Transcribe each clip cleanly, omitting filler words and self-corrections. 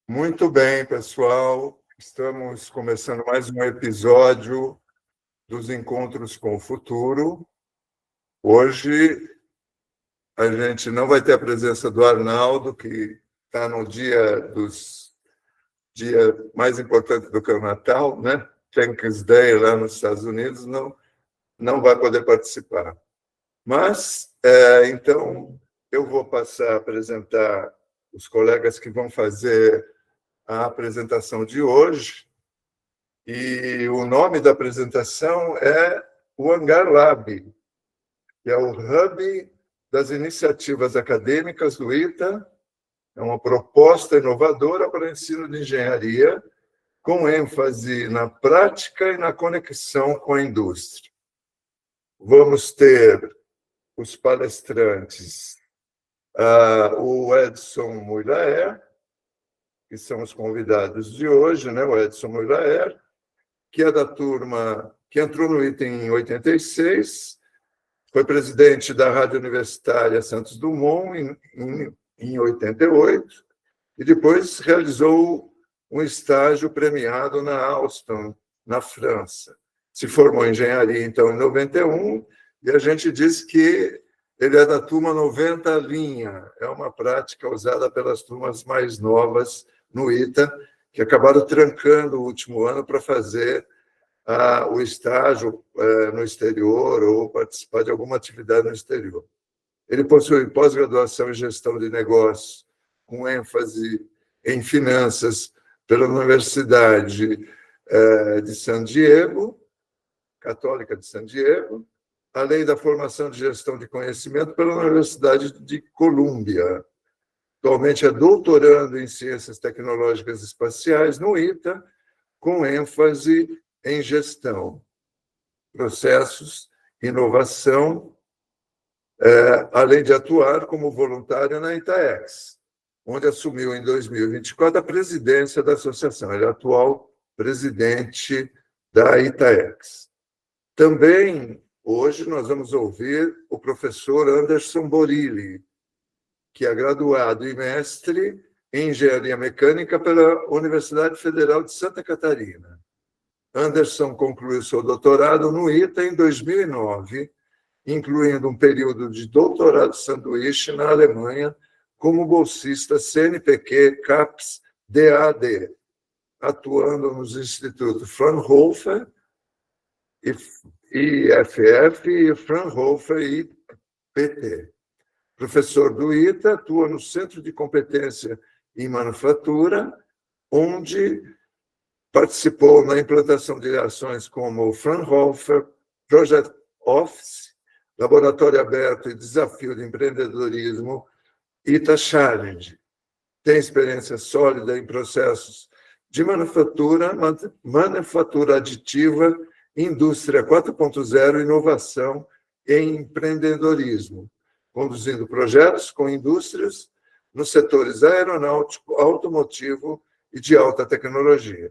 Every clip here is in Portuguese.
Muito bem, pessoal. Estamos começando mais um episódio dos Encontros com o Futuro. Hoje a gente não vai ter a presença do Arnaldo, que está no dia mais importante do que o Natal, né? Thanksgiving lá nos Estados Unidos, não vai poder participar. Mas, então, eu vou passar a apresentar os colegas que vão fazer a apresentação de hoje. E o nome da apresentação é o Hangar Lab, que é o hub das iniciativas acadêmicas do ITA. É uma proposta inovadora para o ensino de engenharia, com ênfase na prática e na conexão com a indústria. Vamos ter os palestrantes, o Edson Muylaer, que são os convidados de hoje, né? O Edson Muylaer, que é da turma que entrou no ITA em 86, foi presidente da Rádio Universitária Santos Dumont em 88, e depois realizou um estágio premiado na Alstom, na França. Se formou em engenharia, então, em 91, e a gente diz que ele é da turma 90 linha. É uma prática usada pelas turmas mais novas no ITA, que acabaram trancando o último ano para fazer o estágio no exterior ou participar de alguma atividade no exterior. Ele possui pós-graduação em gestão de negócios, com ênfase em finanças, pela Universidade de San Diego, Católica de San Diego, além da formação de gestão de conhecimento pela Universidade de Colômbia. Atualmente é doutorando em Ciências Tecnológicas Espaciais no ITA, com ênfase em gestão, processos, inovação, além de atuar como voluntário na Itaex, onde assumiu em 2024 a presidência da associação. Ele é atual presidente da Itaex. Também, hoje, nós vamos ouvir o professor Anderson Borilli, que é graduado e mestre em Engenharia Mecânica pela Universidade Federal de Santa Catarina. Anderson concluiu seu doutorado no ITA em 2009, incluindo um período de doutorado sanduíche na Alemanha como bolsista CNPq CAPES DAD, atuando nos institutos Fraunhofer, IFF e Fraunhofer IPT. Professor do ITA, atua no Centro de Competência em Manufatura, onde participou na implantação de ações como Fraunhofer Project Office, Laboratório Aberto e Desafio de Empreendedorismo, ITA Challenge. Tem experiência sólida em processos de manufatura aditiva, indústria 4.0, inovação e empreendedorismo, conduzindo projetos com indústrias nos setores aeronáutico, automotivo e de alta tecnologia.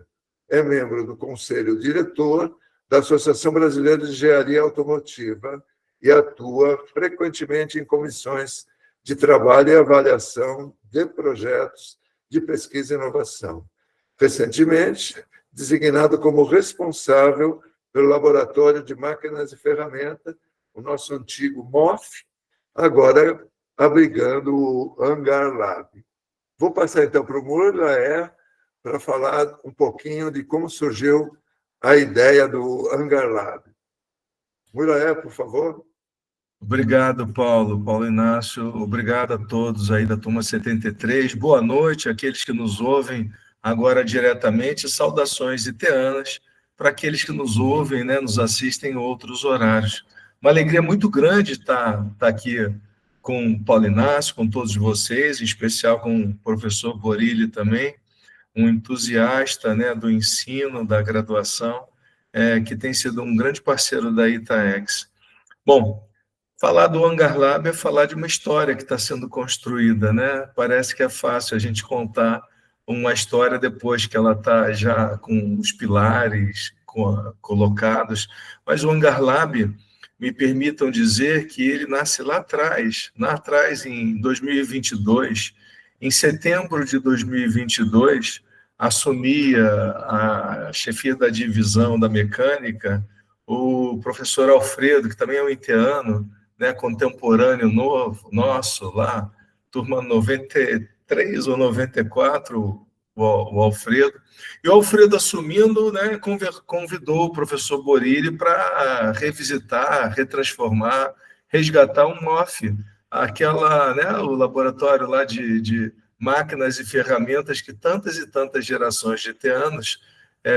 É membro do Conselho Diretor da Associação Brasileira de Engenharia Automotiva e atua frequentemente em comissões de trabalho e avaliação de projetos de pesquisa e inovação. Recentemente, designado como responsável pelo Laboratório de Máquinas e Ferramentas, o nosso antigo MOF, agora abrigando o Hangar Lab. Vou passar, então, para o Muylaer para falar um pouquinho de como surgiu a ideia do Hangar Lab. Muylaer, por favor. Obrigado, Paulo Inácio. Obrigado a todos aí da turma 73. Boa noite àqueles que nos ouvem agora diretamente. Saudações iteanas para aqueles que nos ouvem, né, nos assistem em outros horários. Uma alegria muito grande estar aqui com o Paulo Inácio, com todos vocês, em especial com o professor Borilli também, um entusiasta, né, do ensino, da graduação, que tem sido um grande parceiro da Itaex. Bom, falar do Hangar Lab é falar de uma história que está sendo construída, né? Parece que é fácil a gente contar uma história depois que ela está já com os pilares colocados, mas o Hangar Lab, me permitam dizer que ele nasce lá atrás em 2022, Em setembro de 2022, assumia a chefia da divisão da mecânica o professor Alfredo, que também é um itiano, né, contemporâneo nosso lá, turma 93 ou 94, o Alfredo. E o Alfredo, assumindo, né, convidou o professor Borilli para revisitar, retransformar, resgatar o MOF, né, o laboratório lá de máquinas e ferramentas que tantas e tantas gerações de itianos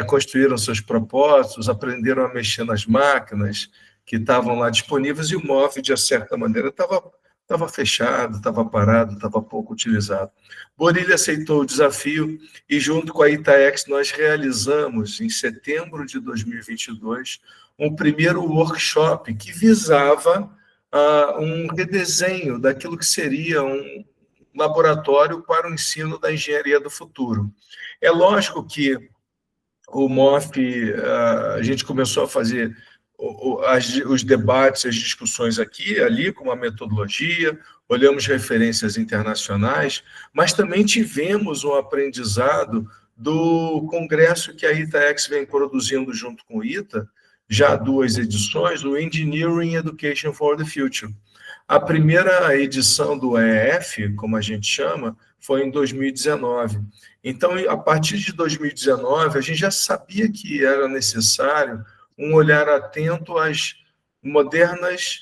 construíram seus propósitos, aprenderam a mexer nas máquinas que estavam lá disponíveis, e o MOF, de certa maneira, estava fechado, estava parado, estava pouco utilizado. Borilli aceitou o desafio e, junto com a Itaex, nós realizamos, em setembro de 2022, um primeiro workshop que visava um redesenho daquilo que seria um laboratório para o ensino da engenharia do futuro. É lógico que o MOF, a gente começou a fazer os debates, as discussões aqui e ali, com uma metodologia, olhamos referências internacionais, mas também tivemos um aprendizado do congresso que a Itaex vem produzindo junto com o ITA, já 2 edições, o Engineering Education for the Future. A primeira edição do EEF, como a gente chama, foi em 2019. Então, a partir de 2019, a gente já sabia que era necessário um olhar atento às modernas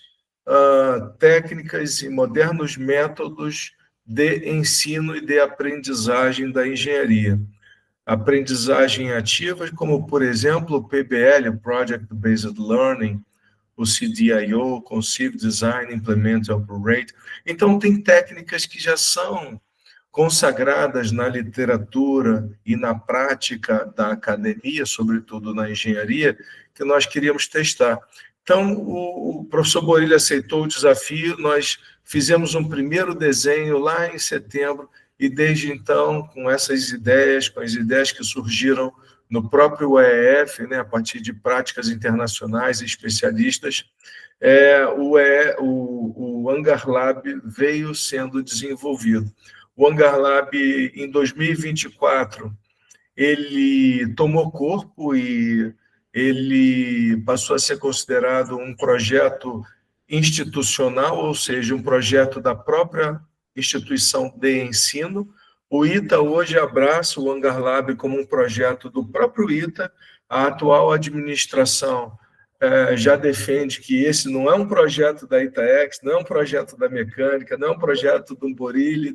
técnicas e modernos métodos de ensino e de aprendizagem da engenharia. Aprendizagem ativa, como, por exemplo, o PBL, o Project Based Learning, o CDIO, Conceive, Design, Implement e Operate. Então, tem técnicas que já são consagradas na literatura e na prática da academia, sobretudo na engenharia, que nós queríamos testar. Então, o professor Borilli aceitou o desafio, nós fizemos um primeiro desenho lá em setembro, e desde então, com essas ideias, com as ideias que surgiram no próprio EEF, né, a partir de práticas internacionais e especialistas, o Hangar Lab veio sendo desenvolvido. O Hangar Lab, em 2024, ele tomou corpo e ele passou a ser considerado um projeto institucional, ou seja, um projeto da própria instituição de ensino. O ITA hoje abraça o Hangar Lab como um projeto do próprio ITA. A atual administração já defende que esse não é um projeto da Itaex, não é um projeto da mecânica, não é um projeto do Borilli,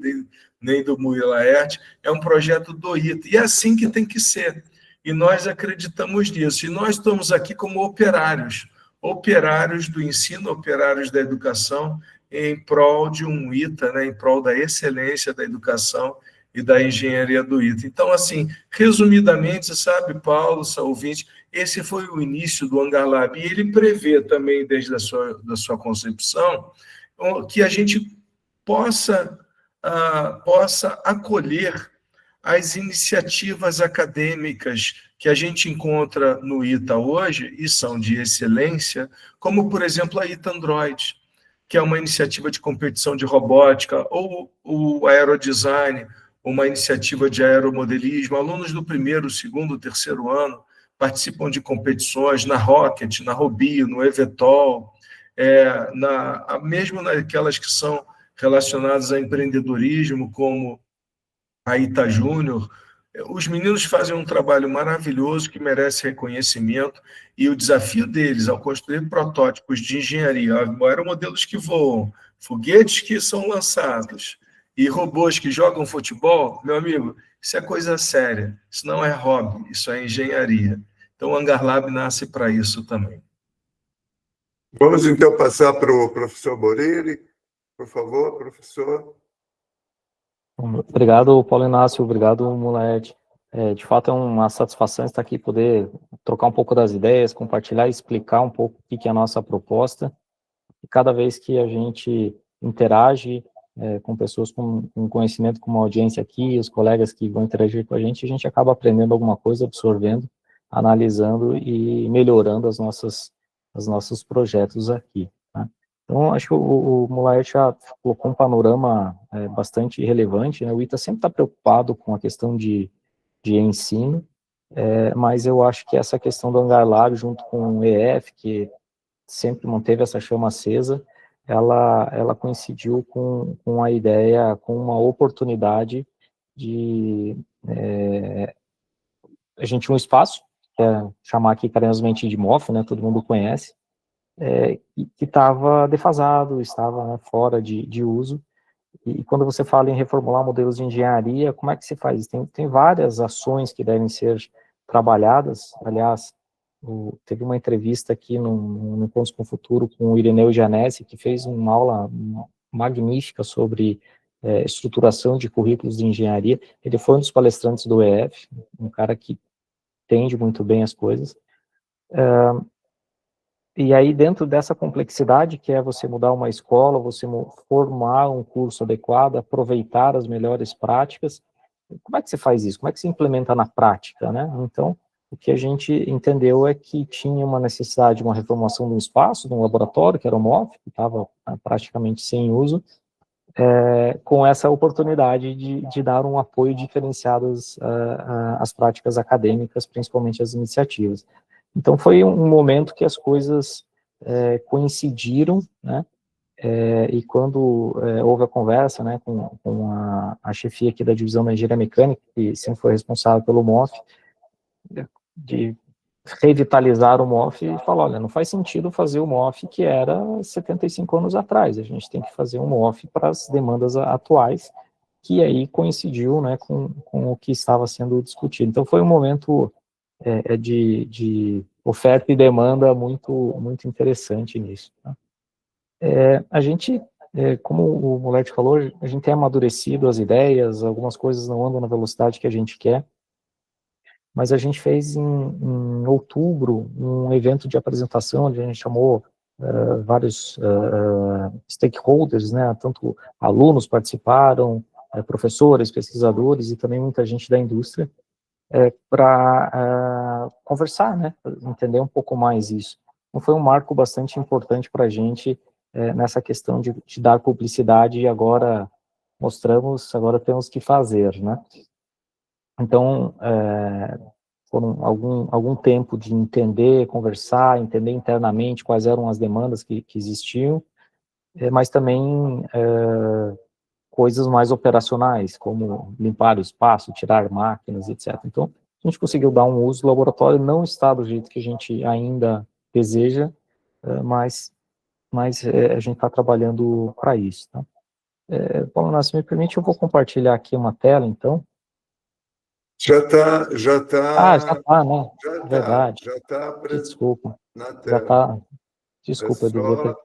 nem do Murilo Laerte, é um projeto do ITA. E é assim que tem que ser. E nós acreditamos nisso. E nós estamos aqui como operários do ensino, operários da educação, em prol de um ITA, né, em prol da excelência da educação e da engenharia do ITA. Então, assim, resumidamente, sabe, Paulo, ouvinte, esse foi o início do Hangar Lab, e ele prevê também, desde a sua concepção, que a gente possa acolher as iniciativas acadêmicas que a gente encontra no ITA hoje, e são de excelência, como, por exemplo, a ITA Android, que é uma iniciativa de competição de robótica, ou o Aerodesign, uma iniciativa de aeromodelismo. Alunos do primeiro, segundo, terceiro ano participam de competições na Rocket, na Robio, no eVTOL, mesmo naquelas que são relacionadas a empreendedorismo, como a ITA Júnior. Os meninos fazem um trabalho maravilhoso que merece reconhecimento, e o desafio deles ao construir protótipos de engenharia, aeromodelos que voam, foguetes que são lançados e robôs que jogam futebol, meu amigo, isso é coisa séria, isso não é hobby, isso é engenharia. Então, o Hangar Lab nasce para isso também. Vamos, então, passar para o professor Borilli. Por favor, professor. Obrigado, Paulo Inácio. Obrigado, Mulaerte. De fato, é uma satisfação estar aqui, poder trocar um pouco das ideias, compartilhar e explicar um pouco o que é a nossa proposta. E cada vez que a gente interage com pessoas com conhecimento, como a audiência aqui, os colegas que vão interagir com a gente acaba aprendendo alguma coisa, absorvendo, analisando e melhorando os nossos projetos aqui. Tá? Então, acho que o Mulaert já colocou um panorama bastante relevante, né? O ITA sempre está preocupado com a questão de ensino, mas eu acho que essa questão do Hangar Lab, junto com o EF, que sempre manteve essa chama acesa, ela coincidiu com a ideia, com uma oportunidade de a gente tinha um espaço, que é chamar aqui carinhosamente de MOF, né, todo mundo conhece, que estava defasado, estava, né, fora de uso, e quando você fala em reformular modelos de engenharia, como é que se faz? Tem várias ações que devem ser trabalhadas. Aliás, teve uma entrevista aqui no Encontros com o Futuro com o Irineu Gianesi, que fez uma aula magnífica sobre estruturação de currículos de engenharia. Ele foi um dos palestrantes do EF, um cara que entende muito bem as coisas. E aí, dentro dessa complexidade, que é você mudar uma escola, você formar um curso adequado, aproveitar as melhores práticas, como é que você faz isso? Como é que se implementa na prática, né? Então, o que a gente entendeu é que tinha uma necessidade de uma reformulação de um espaço, de um laboratório, que era o MOF, que estava praticamente sem uso, com essa oportunidade de dar um apoio diferenciado às práticas acadêmicas, principalmente às iniciativas. Então, foi um momento que as coisas coincidiram, né? E quando houve a conversa, né, com a chefia aqui da divisão da engenharia mecânica, que sempre foi responsável pelo MOF, de revitalizar o MOF, e falar, olha, não faz sentido fazer o MOF que era 75 anos atrás, a gente tem que fazer um MOF para as demandas atuais, que aí coincidiu, né, com o que estava sendo discutido. Então, foi um momento de oferta e demanda muito interessante nisso. Tá? A gente, como o Moletti falou, a gente tem amadurecido as ideias, algumas coisas não andam na velocidade que a gente quer, mas a gente fez em outubro um evento de apresentação, onde a gente chamou vários stakeholders, né, tanto alunos participaram, professores, pesquisadores e também muita gente da indústria, para conversar, né, entender um pouco mais isso. Então, foi um marco bastante importante para a gente nessa questão de dar publicidade, e agora mostramos, agora temos que fazer, né. Então, foram algum tempo de entender, conversar, entender internamente quais eram as demandas que existiam, mas também coisas mais operacionais, como limpar o espaço, tirar máquinas, etc. Então, a gente conseguiu dar um uso, o laboratório não está do jeito que a gente ainda deseja, mas a gente está trabalhando para isso. Tá? Paulo Inácio, me permite, eu vou compartilhar aqui uma tela, então. Já está, Já está, né? Verdade. já tá Desculpa. na Já tela. está. Desculpa, eu devia ter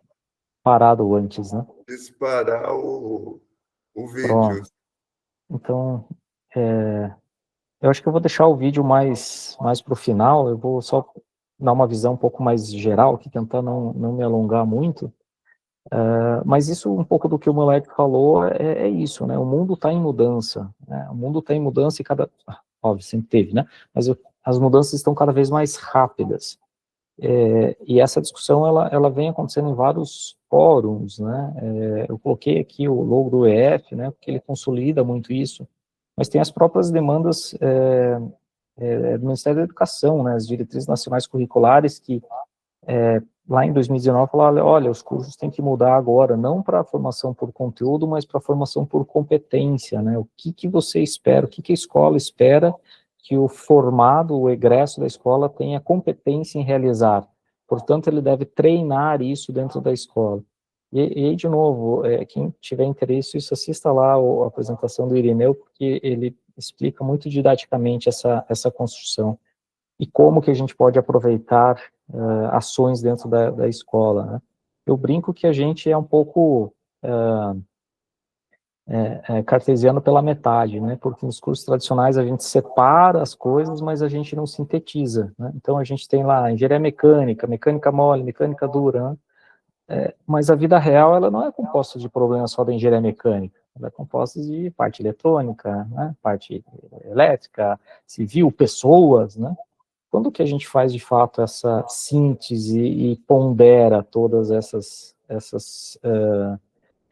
parado antes, né? Disparar o vídeo. Pronto. Então, eu acho que eu vou deixar o vídeo mais para o final, eu vou só dar uma visão um pouco mais geral, aqui, tentar não me alongar muito, mas isso, um pouco do que o moleque falou, é isso, né? O mundo está em mudança, né? O mundo está em mudança e óbvio, sempre teve, né? Mas as mudanças estão cada vez mais rápidas. E essa discussão, ela vem acontecendo em vários fóruns, né? Eu coloquei aqui o logo do EF, né? Porque ele consolida muito isso, mas tem as próprias demandas do Ministério da Educação, né? As diretrizes nacionais curriculares que lá em 2019 falaram, olha, os cursos têm que mudar agora, não para a formação por conteúdo, mas para a formação por competência, né? O que você espera, o que a escola espera que o formado, o egresso da escola tenha competência em realizar. Portanto, ele deve treinar isso dentro da escola. E aí, de novo, quem tiver interesse, isso, assista lá a apresentação do Irineu, porque ele explica muito didaticamente essa construção e como que a gente pode aproveitar ações dentro da escola, né? Eu brinco que a gente é um pouco cartesiano pela metade, né? Porque nos cursos tradicionais a gente separa as coisas, mas a gente não sintetiza, né? Então a gente tem lá engenharia mecânica, mecânica mole, mecânica dura, né? Mas a vida real, ela não é composta de problemas só da engenharia mecânica, ela é composta de parte eletrônica, né? Parte elétrica, civil, pessoas, né? Quando que a gente faz, de fato, essa síntese e pondera todas essas essas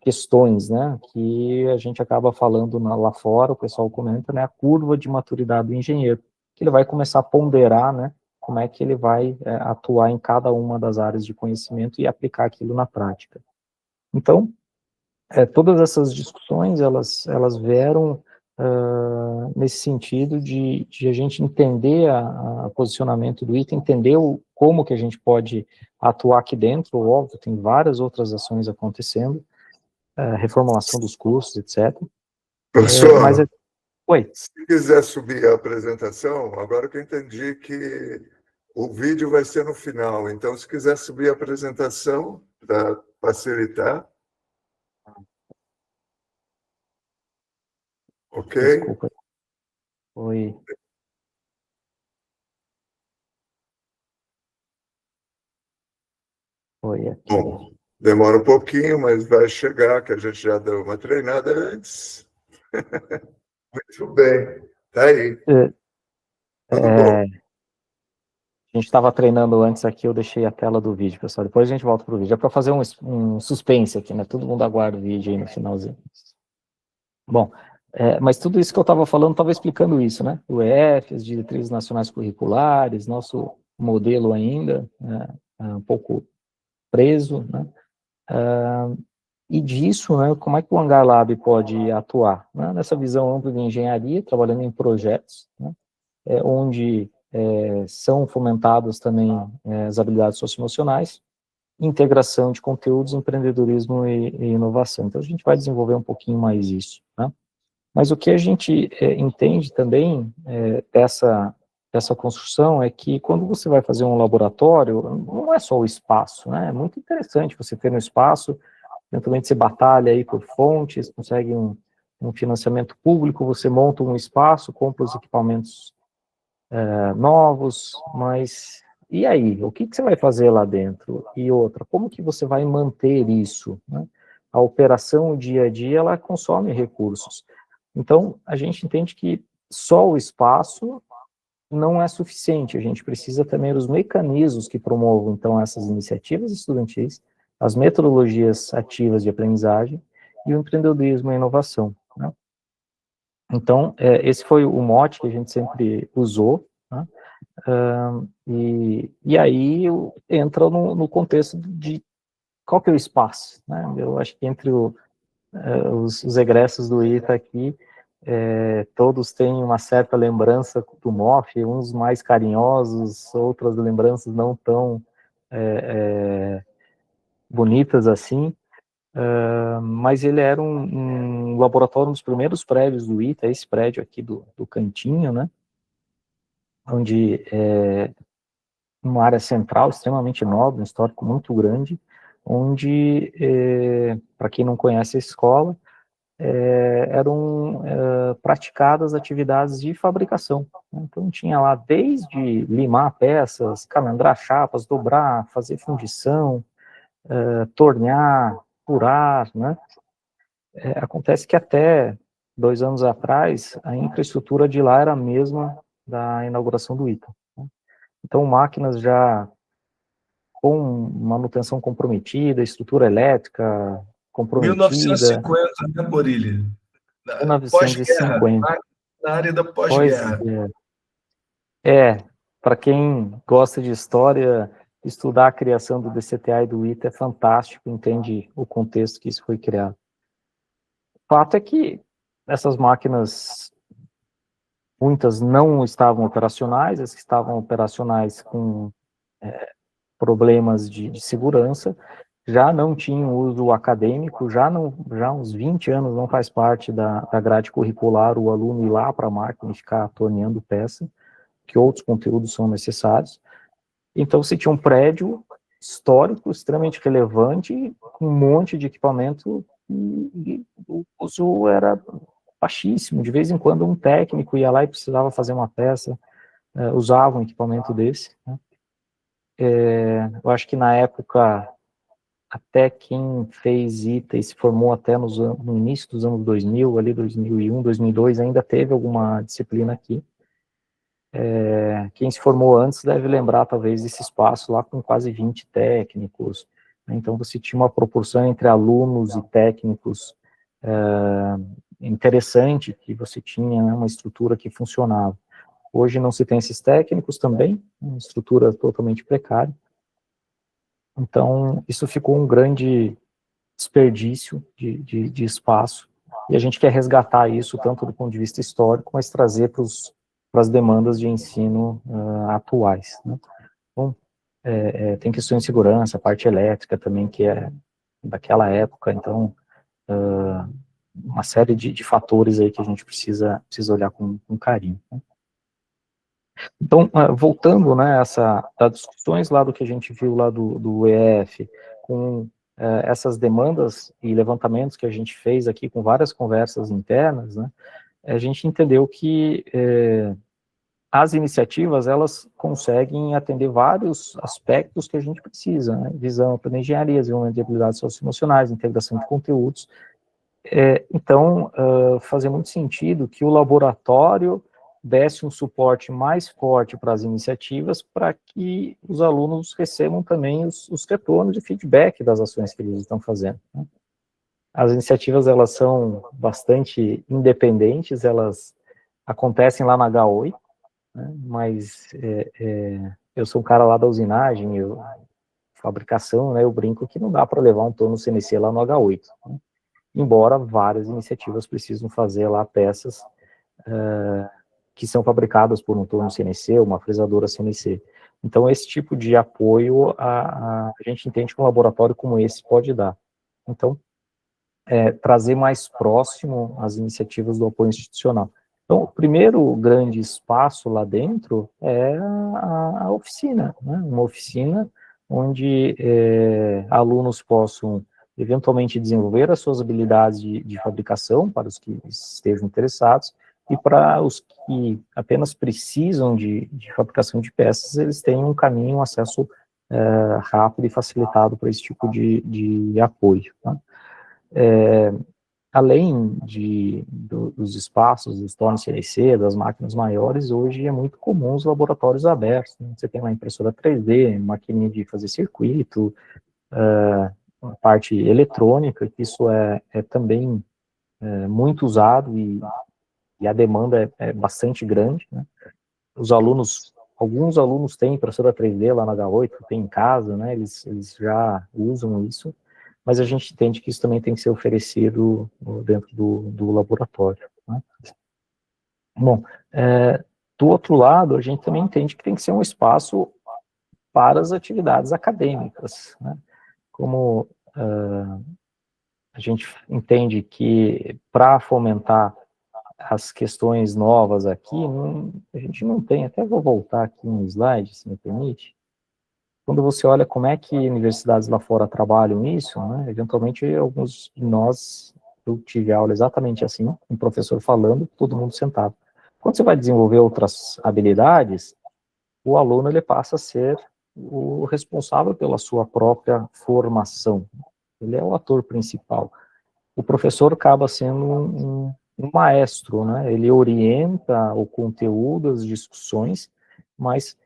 questões, né, que a gente acaba falando lá fora, o pessoal comenta, né, a curva de maturidade do engenheiro, que ele vai começar a ponderar, né, como é que ele vai atuar em cada uma das áreas de conhecimento e aplicar aquilo na prática. Então, todas essas discussões, elas vieram nesse sentido de a gente entender o posicionamento do ITA, entender como que a gente pode atuar aqui dentro, óbvio, tem várias outras ações acontecendo, reformulação dos cursos, etc. Mas, Professor, oi. se quiser subir a apresentação, agora que eu entendi que o vídeo vai ser no final, então se quiser subir a apresentação para facilitar. Ok? Desculpa. Oi. Oi, aqui. Bom, demora um pouquinho, mas vai chegar, que a gente já deu uma treinada antes. Muito bem. Tá aí. Tudo bom. A gente estava treinando antes aqui, eu deixei a tela do vídeo, pessoal. Depois a gente volta para o vídeo. É para fazer um suspense aqui, né? Todo mundo aguarda o vídeo aí no finalzinho. Bom, mas tudo isso que eu estava falando, estava explicando isso, né? O EF, as diretrizes nacionais curriculares, nosso modelo ainda, um pouco preso, né? E disso, né, como é que o Hangar Lab pode atuar? Né? Nessa visão ampla de engenharia, trabalhando em projetos, né? Onde são fomentadas também as habilidades socioemocionais, integração de conteúdos, empreendedorismo e inovação. Então, a gente vai desenvolver um pouquinho mais isso, né? Mas o que a gente entende também dessa construção é que quando você vai fazer um laboratório, não é só o espaço, né? É muito interessante você ter um espaço, eventualmente você batalha aí por fontes, consegue um financiamento público, você monta um espaço, compra os equipamentos novos, mas e aí? O que você vai fazer lá dentro? E outra, como que você vai manter isso, né? A operação, o dia a dia, ela consome recursos. Então, a gente entende que só o espaço não é suficiente, a gente precisa também dos mecanismos que promovam, então, essas iniciativas estudantis, as metodologias ativas de aprendizagem e o empreendedorismo e a inovação, né? Então, esse foi o mote que a gente sempre usou, né? E aí entra no contexto de qual que é o espaço, né? Eu acho que entre os egressos do ITA aqui, todos têm uma certa lembrança do MOF, uns mais carinhosos, outras lembranças não tão bonitas assim, mas ele era um laboratório, um dos primeiros prédios do ITA, esse prédio aqui do cantinho, né? Onde uma área central extremamente nobre, um histórico muito grande, onde, para quem não conhece a escola, eram praticadas atividades de fabricação. Então, tinha lá desde limar peças, calandrar chapas, dobrar, fazer fundição, tornear, furar, né? Acontece que até 2 anos atrás, a infraestrutura de lá era a mesma da inauguração do ITA. Né? Então, máquinas já com manutenção comprometida, estrutura elétrica comprometida. 1950, né, Borilli? Pós-guerra, 1950. na área da Pois pós-guerra. para quem gosta de história, estudar a criação do DCTA e do ITA é fantástico, entende o contexto que isso foi criado. O fato é que essas máquinas, muitas não estavam operacionais, as que estavam operacionais com problemas de segurança, já não tinham uso acadêmico, já há uns 20 anos não faz parte da grade curricular o aluno ir lá para a máquina e ficar torneando peça, que outros conteúdos são necessários. Então, se tinha um prédio histórico, extremamente relevante, com um monte de equipamento, e o uso era baixíssimo. De vez em quando, um técnico ia lá e precisava fazer uma peça, usava um equipamento desse, né? Eu acho que na época, até quem fez ITA e se formou até no início dos anos 2000, ali 2001, 2002, ainda teve alguma disciplina aqui. Quem se formou antes deve lembrar, talvez, desse espaço lá com quase 20 técnicos, Então, você tinha uma proporção entre alunos e técnicos interessante, que você tinha, né, uma estrutura que funcionava. Hoje não se tem esses técnicos também, uma estrutura totalmente precária. Então, isso ficou um grande desperdício de espaço, e a gente quer resgatar isso tanto do ponto de vista histórico, mas trazer para as demandas de ensino atuais, né? Bom, tem questões de segurança, a parte elétrica também, que é daquela época, então, uma série de fatores aí que a gente precisa olhar com carinho, né? Então, voltando, né, das discussões lá do que a gente viu lá do EF, com essas demandas e levantamentos que a gente fez aqui com várias conversas internas, né, a gente entendeu que as iniciativas, elas conseguem atender vários aspectos que a gente precisa, né, visão para engenharia, desenvolvimento de habilidades socioemocionais, integração de conteúdos. Então, fazia muito sentido que o laboratório desse um suporte mais forte para as iniciativas, para que os alunos recebam também os retornos de feedback das ações que eles estão fazendo, né? As iniciativas, elas são bastante independentes, elas acontecem lá na H8, né? Mas eu sou um cara lá da usinagem, fabricação, né, eu brinco que não dá para levar um torno CNC lá no H8, né? Embora várias iniciativas precisam fazer lá peças que são fabricadas por um torno CNC, uma fresadora CNC. Então, esse tipo de apoio a gente entende que um laboratório como esse pode dar. Então, trazer mais próximo as iniciativas do apoio institucional. Então, o primeiro grande espaço lá dentro é a oficina, né? Uma oficina onde alunos possam eventualmente desenvolver as suas habilidades de fabricação para os que estejam interessados, e para os que apenas precisam de fabricação de peças, eles têm um caminho, um acesso rápido e facilitado para esse tipo de apoio, tá? Além dos espaços, dos tornos CNC, das máquinas maiores, hoje é muito comum os laboratórios abertos, né? Você tem uma impressora 3D, maquininha de fazer circuito, a parte eletrônica, que isso é também muito usado, e a demanda é bastante grande, né? Alguns alunos têm impressora 3D lá na H8, tem em casa, né? Eles já usam isso, mas a gente entende que isso também tem que ser oferecido dentro do laboratório, né? Bom, do outro lado, a gente também entende que tem que ser um espaço para as atividades acadêmicas, né? Como a gente entende que para fomentar as questões novas aqui, a gente não tem, até vou voltar aqui no slide, se me permite. Quando você olha como é que universidades lá fora trabalham isso, né, eventualmente alguns de nós, eu tive aula exatamente assim, um professor falando, todo mundo sentado. Quando você vai desenvolver outras habilidades, o aluno ele passa a ser o responsável pela sua própria formação. Ele é o ator principal. O professor acaba sendo um maestro, né? Ele orienta o conteúdo, as discussões, mas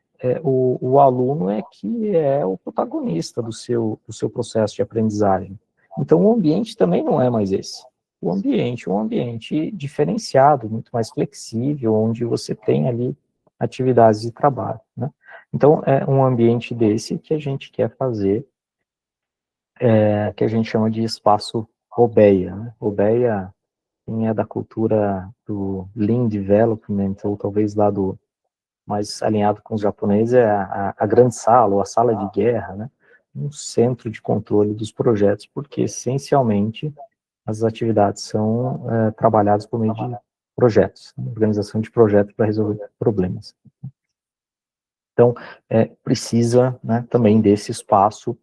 o aluno é que é o protagonista do seu processo de aprendizagem. Então, o ambiente também não é mais esse. O ambiente é um ambiente diferenciado, muito mais flexível, onde você tem ali atividades de trabalho, né? Então, é um ambiente desse que a gente quer fazer, que a gente chama de espaço Obeya, né? Obeya, quem é da cultura do Lean Development, ou talvez lá mais alinhado com os japoneses, é a grande sala, ou a sala de guerra, né? Um centro de controle dos projetos, porque essencialmente as atividades são trabalhadas por meio de projetos, né? Organização de projetos para resolver problemas. Então, precisa, né, também desse espaço,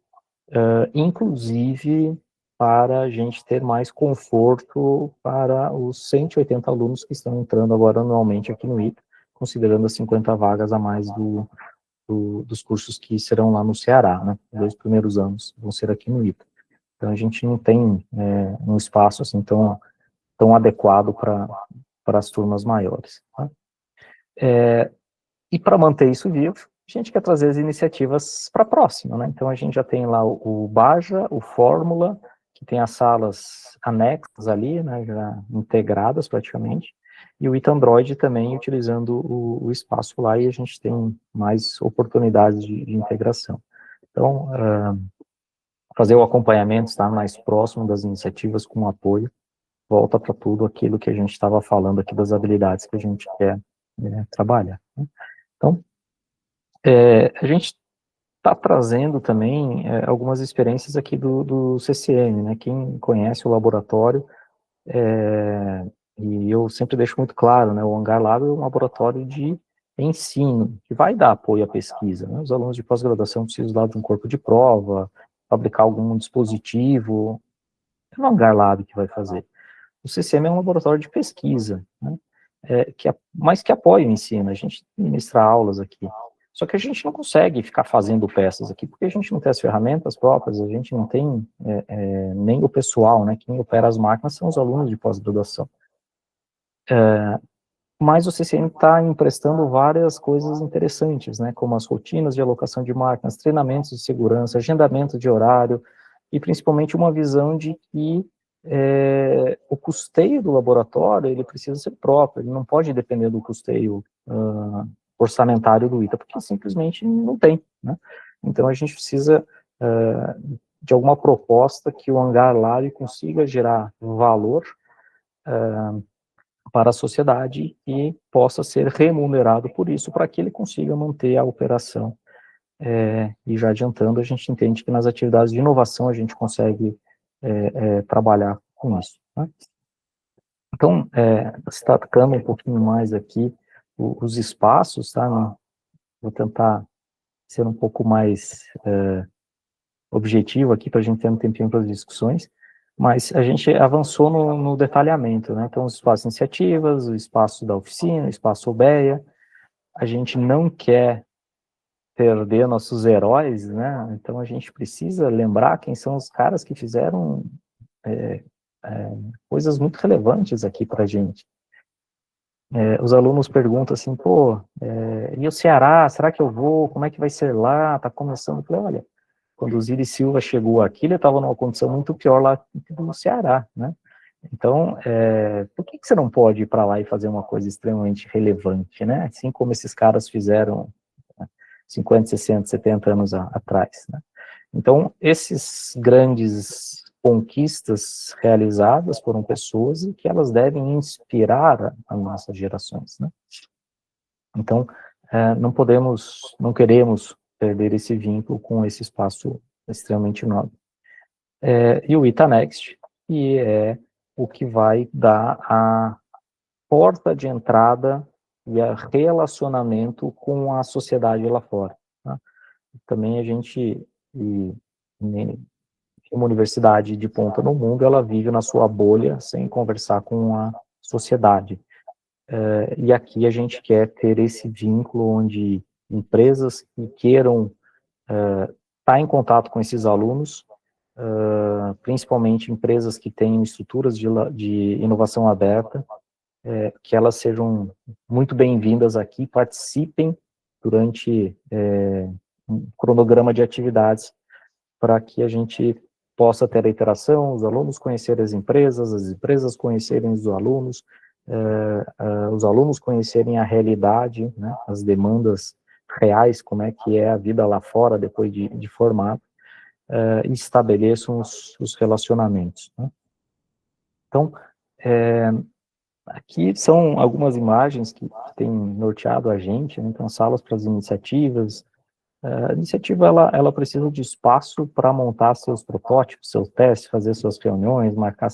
inclusive para a gente ter mais conforto para os 180 alunos que estão entrando agora anualmente aqui no ITA, considerando as 50 vagas a mais dos cursos que serão lá no Ceará, né? Os 2 primeiros anos vão ser aqui no ITA. Então, a gente não tem um espaço assim tão adequado para as turmas maiores, tá? E para manter isso vivo, a a gente quer trazer as iniciativas para a próxima, né? Então, a gente já tem lá o Baja, o Fórmula, que tem as salas anexas ali, né, já integradas praticamente, e o Itandroid também utilizando o espaço lá, e a gente tem mais oportunidades de integração. Então, fazer o acompanhamento, estar mais próximo das iniciativas com apoio, volta para tudo aquilo que a gente estava falando aqui das habilidades que a gente quer trabalhar, né? Então, a gente está trazendo também algumas experiências aqui do CCM, né? Quem conhece o laboratório, e eu sempre deixo muito claro, né? O Hangar Lab é um laboratório de ensino, que vai dar apoio à pesquisa, né? Os alunos de pós-graduação precisam lá de um corpo de prova, fabricar algum dispositivo, é o Hangar Lab que vai fazer. O CCM é um laboratório de pesquisa, né? Mas que apoia o ensino, a gente ministra aulas aqui. Só que a gente não consegue ficar fazendo peças aqui, porque a gente não tem as ferramentas próprias, a gente não tem nem o pessoal, né? Quem opera as máquinas são os alunos de pós-graduação. Mas o CCM está emprestando várias coisas interessantes, né? Como as rotinas de alocação de máquinas, treinamentos de segurança, agendamento de horário, e principalmente uma visão de que o custeio do laboratório ele precisa ser próprio, ele não pode depender do custeio orçamentário do ITA, porque simplesmente não tem, né? Então a gente precisa de alguma proposta que o Hangar Lab consiga gerar valor para a sociedade e possa ser remunerado por isso, para que ele consiga manter a operação. E já adiantando, a gente entende que nas atividades de inovação a gente consegue trabalhar com isso, né? Então, destacando um pouquinho mais aqui os espaços, tá? Vou tentar ser um pouco mais objetivo aqui, para a gente ter um tempinho para as discussões, mas a gente avançou no detalhamento, né? Então, os espaços iniciativas, o espaço da oficina, o espaço OBEA, a gente não quer perder nossos heróis, né? Então, a gente precisa lembrar quem são os caras que fizeram coisas muito relevantes aqui para a gente. Os alunos perguntam assim, pô, e o Ceará, será que eu vou? Como é que vai ser lá? Tá começando? Eu falei, olha, quando o Osiris Silva chegou aqui, ele estava numa condição muito pior lá no Ceará, né? Então, por que você não pode ir para lá e fazer uma coisa extremamente relevante, né? Assim como esses caras fizeram 50, 60, 70 anos atrás, né? Então, esses grandes conquistas realizadas foram pessoas e que elas devem inspirar as nossas gerações, né? Então, não queremos perder esse vínculo com esse espaço extremamente nobre. E o ItaNext, que é o que vai dar a porta de entrada e a relacionamento com a sociedade lá fora, tá? Também a gente, uma universidade de ponta no mundo, ela vive na sua bolha sem conversar com a sociedade. E aqui a gente quer ter esse vínculo onde empresas que queiram estar em contato com esses alunos, principalmente empresas que têm estruturas de inovação aberta, que elas sejam muito bem-vindas aqui, participem durante um cronograma de atividades para que a gente possa ter a interação, os alunos conhecerem as empresas conhecerem os alunos conhecerem a realidade, né, as demandas reais, como é que é a vida lá fora depois de formado, e estabeleçam os relacionamentos, né? Então, aqui são algumas imagens que têm norteado a gente, né? Então, salas para as iniciativas. A iniciativa, ela precisa de espaço para montar seus protótipos, seus testes, fazer suas reuniões, marcar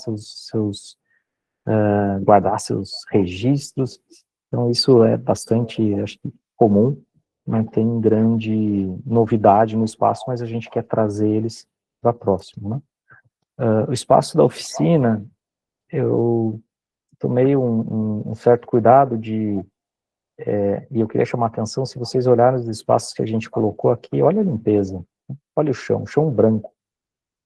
guardar seus registros. Então, isso é bastante, acho que, comum, não tem grande novidade no espaço, mas a gente quer trazer eles para próximo, né? O espaço da oficina, eu tomei um certo cuidado e eu queria chamar a atenção, se vocês olharem os espaços que a gente colocou aqui, olha a limpeza, olha o chão branco.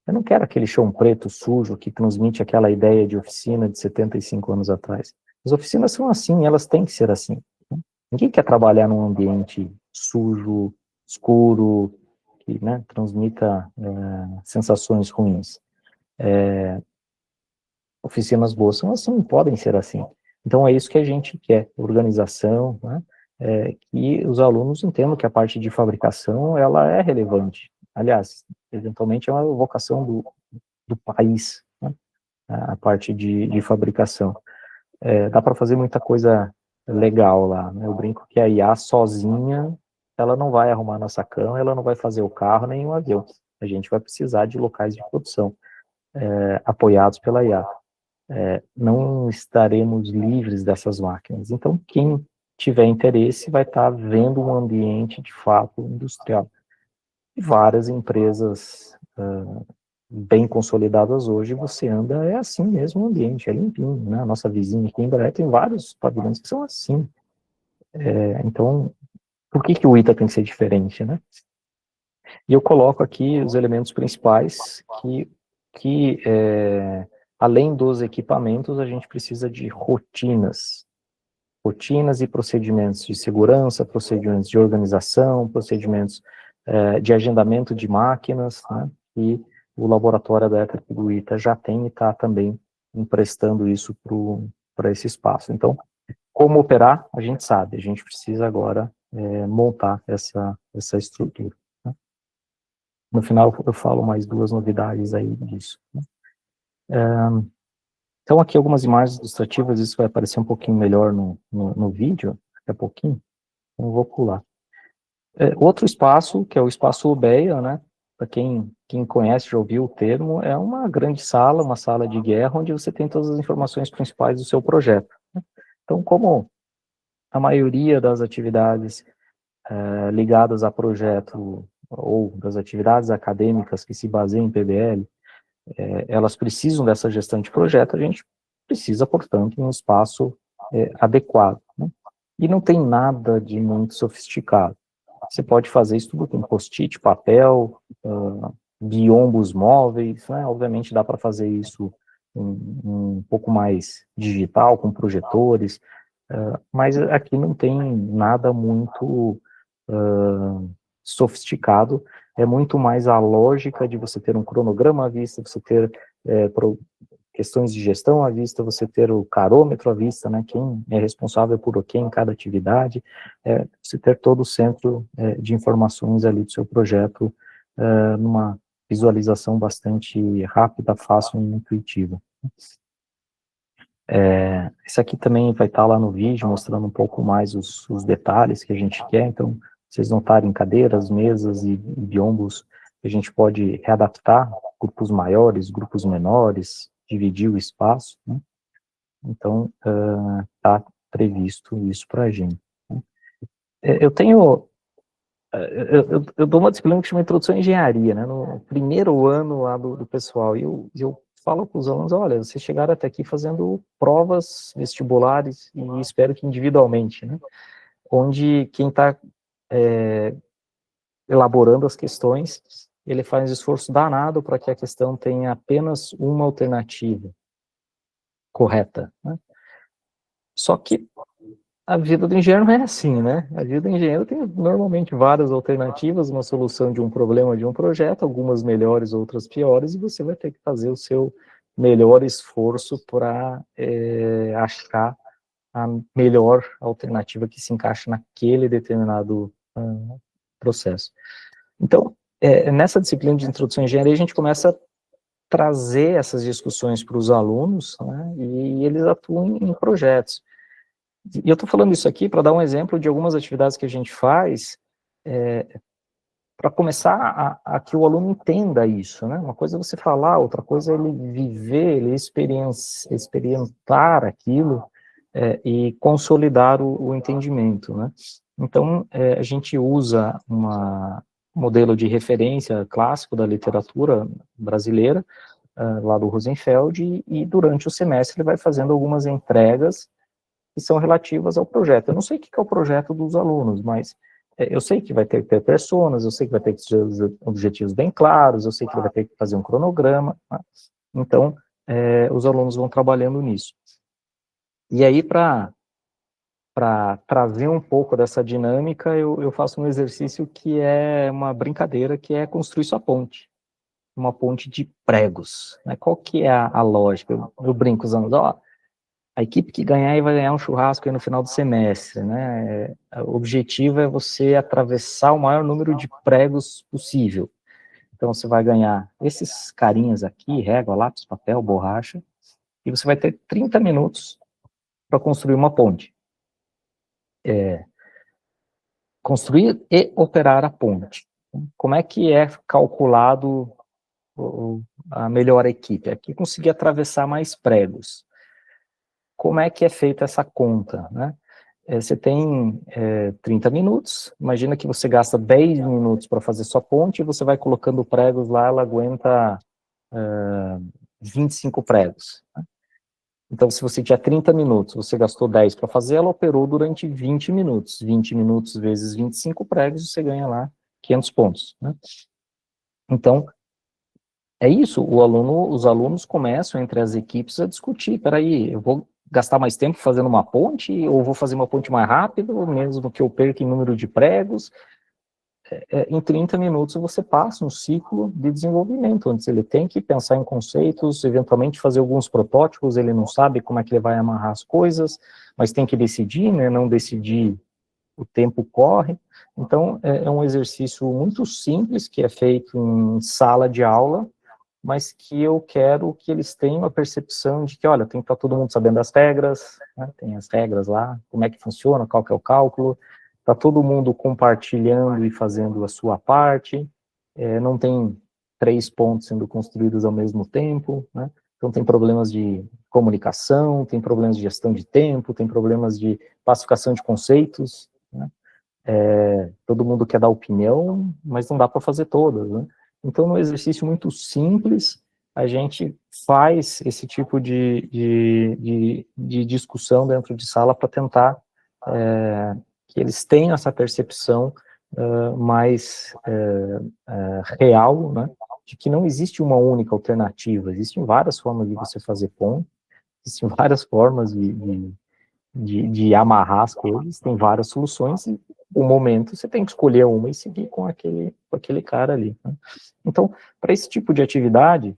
Eu não quero aquele chão preto, sujo, que transmite aquela ideia de oficina de 75 anos atrás. As oficinas são assim, elas têm que ser assim, né? Ninguém quer trabalhar num ambiente sujo, escuro, que, né, transmita sensações ruins. Oficinas boas são assim, podem ser assim. Então, é isso que a gente quer, organização, né? Que os alunos entendam que a parte de fabricação, ela é relevante. Aliás, eventualmente é uma vocação do país, né? A parte de fabricação. Dá para fazer muita coisa legal lá, né? Eu brinco que a IA sozinha, ela não vai arrumar nossa cama, ela não vai fazer o carro nem o avião. A gente vai precisar de locais de produção apoiados pela IA. Não estaremos livres dessas máquinas. Então, quem tiver interesse vai estar vendo um ambiente de fato industrial. E várias empresas bem consolidadas hoje, você anda, é assim mesmo o ambiente, é limpinho, né? A nossa vizinha aqui em Embraer tem vários pavilhões que são assim. Então, por que o ITA tem que ser diferente, né? E eu coloco aqui os elementos principais que além dos equipamentos, a gente precisa de rotinas e procedimentos de segurança, procedimentos de organização, procedimentos de agendamento de máquinas, né? E o laboratório da ETRIC do ITA já tem e está também emprestando isso para esse espaço. Então, como operar, a gente sabe, a gente precisa agora montar essa estrutura. Né? No final, eu falo mais duas novidades aí disso. Né? Então, aqui algumas imagens ilustrativas, isso vai aparecer um pouquinho melhor no vídeo, daqui a pouquinho, então eu vou pular. Outro espaço, que é o espaço UBEA, né? Para quem conhece, já ouviu o termo, é uma grande sala, uma sala de guerra, onde você tem todas as informações principais do seu projeto. Né? Então, como a maioria das atividades ligadas a projeto, ou das atividades acadêmicas que se baseiam em PBL, elas precisam dessa gestão de projeto, a gente precisa, portanto, de um espaço adequado. Né? E não tem nada de muito sofisticado. Você pode fazer isso tudo com post-it, papel, biombos móveis, né? Obviamente dá para fazer isso um pouco mais digital, com projetores, mas aqui não tem nada muito sofisticado, é muito mais a lógica de você ter um cronograma à vista, você ter questões de gestão à vista, você ter o carômetro à vista, né, quem é responsável por o que em cada atividade, você ter todo o centro de informações ali do seu projeto numa visualização bastante rápida, fácil e intuitiva. Esse aqui também vai estar lá no vídeo, mostrando um pouco mais os detalhes que a gente quer, então, vocês notarem cadeiras, mesas e biombos, a gente pode readaptar, grupos maiores, grupos menores, dividir o espaço, né? Então, está previsto isso para a gente. Né? Eu dou uma disciplina que chama Introdução à Engenharia, né, no primeiro ano lá do pessoal, e eu falo para os alunos, olha, vocês chegaram até aqui fazendo provas vestibulares, e espero que individualmente, né, onde quem está elaborando as questões, ele faz um esforço danado para que a questão tenha apenas uma alternativa correta, né? Só que a vida do engenheiro não é assim, né? A vida do engenheiro tem normalmente várias alternativas, uma solução de um problema de um projeto, algumas melhores, outras piores, e você vai ter que fazer o seu melhor esforço para achar a melhor alternativa que se encaixa naquele determinado processo. Então, nessa disciplina de introdução à engenharia, a gente começa a trazer essas discussões para os alunos, né, e eles atuam em projetos. E eu estou falando isso aqui para dar um exemplo de algumas atividades que a gente faz para começar a que o aluno entenda isso, né? Uma coisa é você falar, outra coisa é ele viver, ele experimentar aquilo e consolidar o entendimento, né? Então, a gente usa um modelo de referência clássico da literatura brasileira, lá do Rosenfeld, e durante o semestre ele vai fazendo algumas entregas que são relativas ao projeto. Eu não sei o que é o projeto dos alunos, mas eu sei que vai ter que ter personas, eu sei que vai ter que ter os objetivos bem claros, eu sei que ele vai ter que fazer um cronograma, né? Então, os alunos vão trabalhando nisso. E aí, para para trazer um pouco dessa dinâmica, eu faço um exercício que é uma brincadeira, que é construir sua ponte. Uma ponte de pregos, né? Qual que é a lógica? Eu brinco usando, ó, a equipe que ganhar aí vai ganhar um churrasco aí no final do semestre, né? O objetivo é você atravessar o maior número de pregos possível. Então, você vai ganhar esses carinhas aqui, régua, lápis, papel, borracha, e você vai ter 30 minutos para construir uma ponte. Construir e operar a ponte. Como é que é calculado a melhor equipe? Aqui conseguir atravessar mais pregos. Como é que é feita essa conta, né? Você tem 30 minutos, imagina que você gasta 10 minutos para fazer sua ponte, e você vai colocando pregos lá, ela aguenta 25 pregos. Né? Então, se você tinha 30 minutos, você gastou 10 para fazer, ela operou durante 20 minutos. 20 minutos vezes 25 pregos, você ganha lá 500 pontos. Né? Então, é isso, os alunos começam entre as equipes a discutir, peraí, eu vou gastar mais tempo fazendo uma ponte, ou vou fazer uma ponte mais rápido, mesmo que eu perca em número de pregos. Em 30 minutos você passa um ciclo de desenvolvimento, onde ele tem que pensar em conceitos, eventualmente fazer alguns protótipos, ele não sabe como é que ele vai amarrar as coisas, mas tem que decidir, né, não decidir, o tempo corre. Então, é um exercício muito simples, que é feito em sala de aula, mas que eu quero que eles tenham a percepção de que, olha, tem que estar todo mundo sabendo as regras, né? Tem as regras lá, como é que funciona, qual que é o cálculo, está todo mundo compartilhando e fazendo a sua parte, não tem 3 pontos sendo construídos ao mesmo tempo, né? Então tem problemas de comunicação, tem problemas de gestão de tempo, tem problemas de pacificação de conceitos, né? Todo mundo quer dar opinião, mas não dá para fazer todas, né? Então, num exercício muito simples, a gente faz esse tipo de discussão dentro de sala para tentar que eles tenham essa percepção mais real, né, de que não existe uma única alternativa, existem várias formas de você fazer ponto, existem várias formas de amarrar as coisas, tem várias soluções, e o momento você tem que escolher uma e seguir com aquele cara ali. Né? Então, para esse tipo de atividade,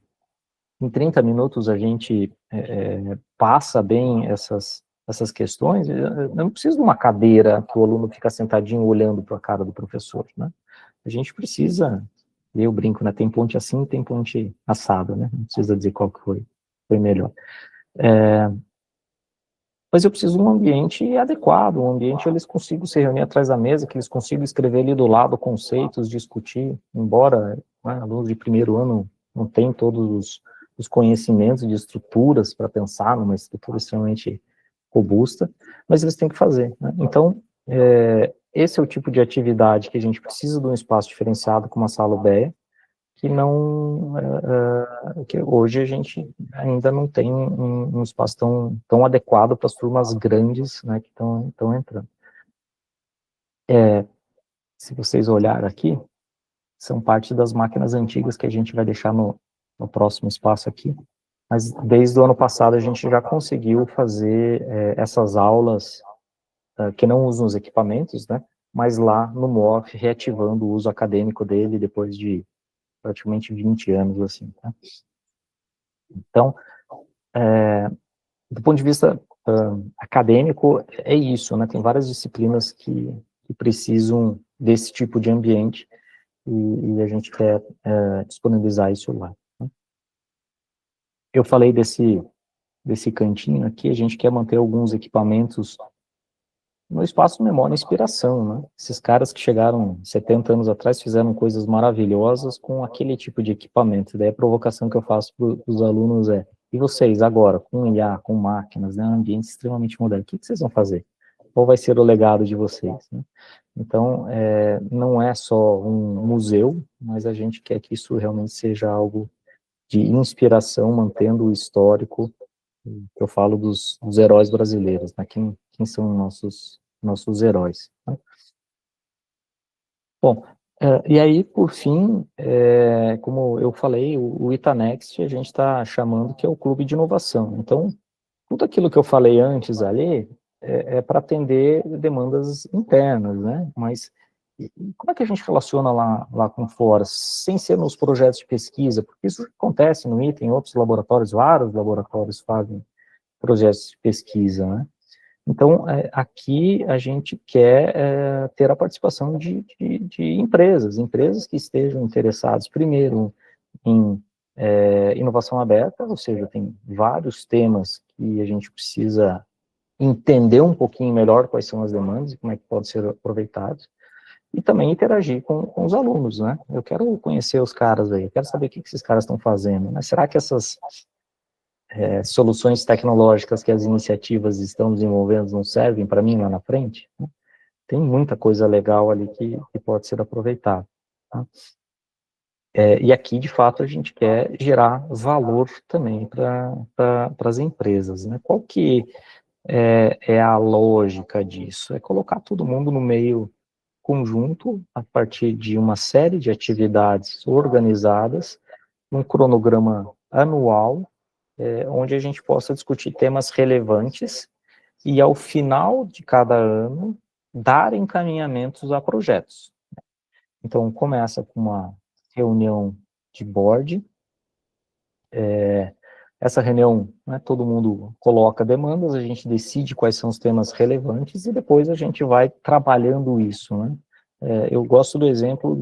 em 30 minutos a gente passa bem essas questões. Eu não preciso de uma cadeira que o aluno fica sentadinho olhando para a cara do professor, né? A gente precisa, eu brinco, né? Tem ponte assim, tem ponte assada, né? Não precisa dizer qual que foi melhor. Mas eu preciso de um ambiente adequado, um ambiente onde eles consigam se reunir atrás da mesa, que eles consigam escrever ali do lado conceitos, discutir, embora, né, alunos de primeiro ano não tenham todos os conhecimentos de estruturas para pensar numa estrutura extremamente robusta, mas eles têm que fazer. Né? Então, esse é o tipo de atividade que a gente precisa de um espaço diferenciado como a Sala UBEA, que não, que hoje a gente ainda não tem um espaço tão adequado para as turmas grandes, né, que estão entrando. Se vocês olharem aqui, são parte das máquinas antigas que a gente vai deixar no próximo espaço aqui, mas desde o ano passado a gente já conseguiu fazer essas aulas que não usam os equipamentos, né, mas lá no MOF, reativando o uso acadêmico dele depois de praticamente 20 anos, assim, tá? Então, do ponto de vista acadêmico, é isso, né? Tem várias disciplinas que precisam desse tipo de ambiente e a gente quer disponibilizar isso lá. Né? Eu falei desse cantinho aqui, a gente quer manter alguns equipamentos no espaço memória e inspiração, né? Esses caras que chegaram 70 anos atrás fizeram coisas maravilhosas com aquele tipo de equipamento. Daí a provocação que eu faço para os alunos e vocês agora, com IA, com máquinas, né, um ambiente extremamente moderno, o que vocês vão fazer? Qual vai ser o legado de vocês? Né? Então, não é só um museu, mas a gente quer que isso realmente seja algo de inspiração, mantendo o histórico, que eu falo dos heróis brasileiros, né? Quem são nossos heróis. Né? Bom, e aí, por fim, como eu falei, o Itanext a gente está chamando que é o clube de inovação. Então, tudo aquilo que eu falei antes ali, é para atender demandas internas, né? Mas como é que a gente relaciona lá com fora, sem ser nos projetos de pesquisa? Porque isso acontece no ITA, em outros laboratórios, vários laboratórios fazem projetos de pesquisa, né? Então, aqui a gente quer ter a participação de empresas que estejam interessadas, primeiro, em inovação aberta, ou seja, tem vários temas que a gente precisa entender um pouquinho melhor quais são as demandas e como é que pode ser aproveitados, e também interagir com os alunos, né? Eu quero conhecer os caras aí, eu quero saber o que esses caras estão fazendo, né? Será que essas soluções tecnológicas que as iniciativas estão desenvolvendo não servem para mim lá na frente? Tem muita coisa legal ali que pode ser aproveitada. Tá? E aqui, de fato, a gente quer gerar valor também para as empresas. Né? Qual que é a lógica disso? É colocar todo mundo no meio conjunto, a partir de uma série de atividades organizadas, um cronograma anual, onde a gente possa discutir temas relevantes e, ao final de cada ano, dar encaminhamentos a projetos. Então, começa com uma reunião de board, essa reunião, né, todo mundo coloca demandas, a gente decide quais são os temas relevantes e depois a gente vai trabalhando isso, né? Eu gosto do exemplo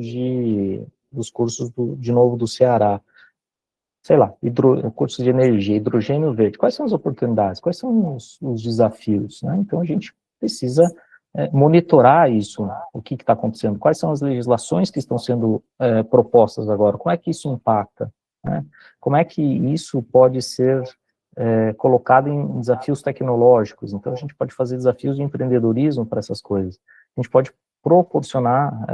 dos cursos, de novo, do Ceará. Sei lá, curso de energia, hidrogênio verde, quais são as oportunidades, quais são os desafios, né? Então a gente precisa monitorar isso, o que está acontecendo, quais são as legislações que estão sendo propostas agora, como é que isso impacta, né? Como é que isso pode ser colocado em desafios tecnológicos. Então a gente pode fazer desafios de empreendedorismo para essas coisas, a gente pode proporcionar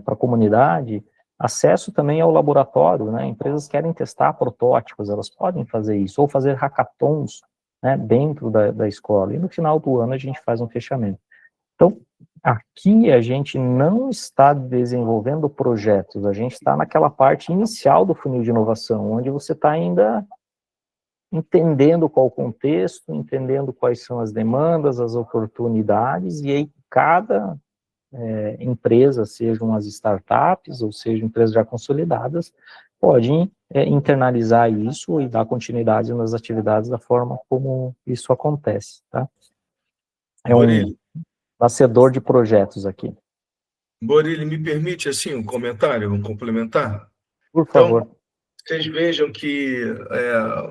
para a comunidade acesso também ao laboratório, né? Empresas querem testar protótipos, elas podem fazer isso, ou fazer hackathons, né, dentro da escola, e no final do ano a gente faz um fechamento. Então, aqui a gente não está desenvolvendo projetos, a gente está naquela parte inicial do funil de inovação, onde você está ainda entendendo qual o contexto, entendendo quais são as demandas, as oportunidades, e aí cada empresa, sejam as startups, ou sejam empresas já consolidadas, podem internalizar isso e dar continuidade nas atividades da forma como isso acontece, tá? É um nascedor de projetos aqui. Borilli, me permite, assim, um comentário, um complementar? Por favor. Então, vocês vejam que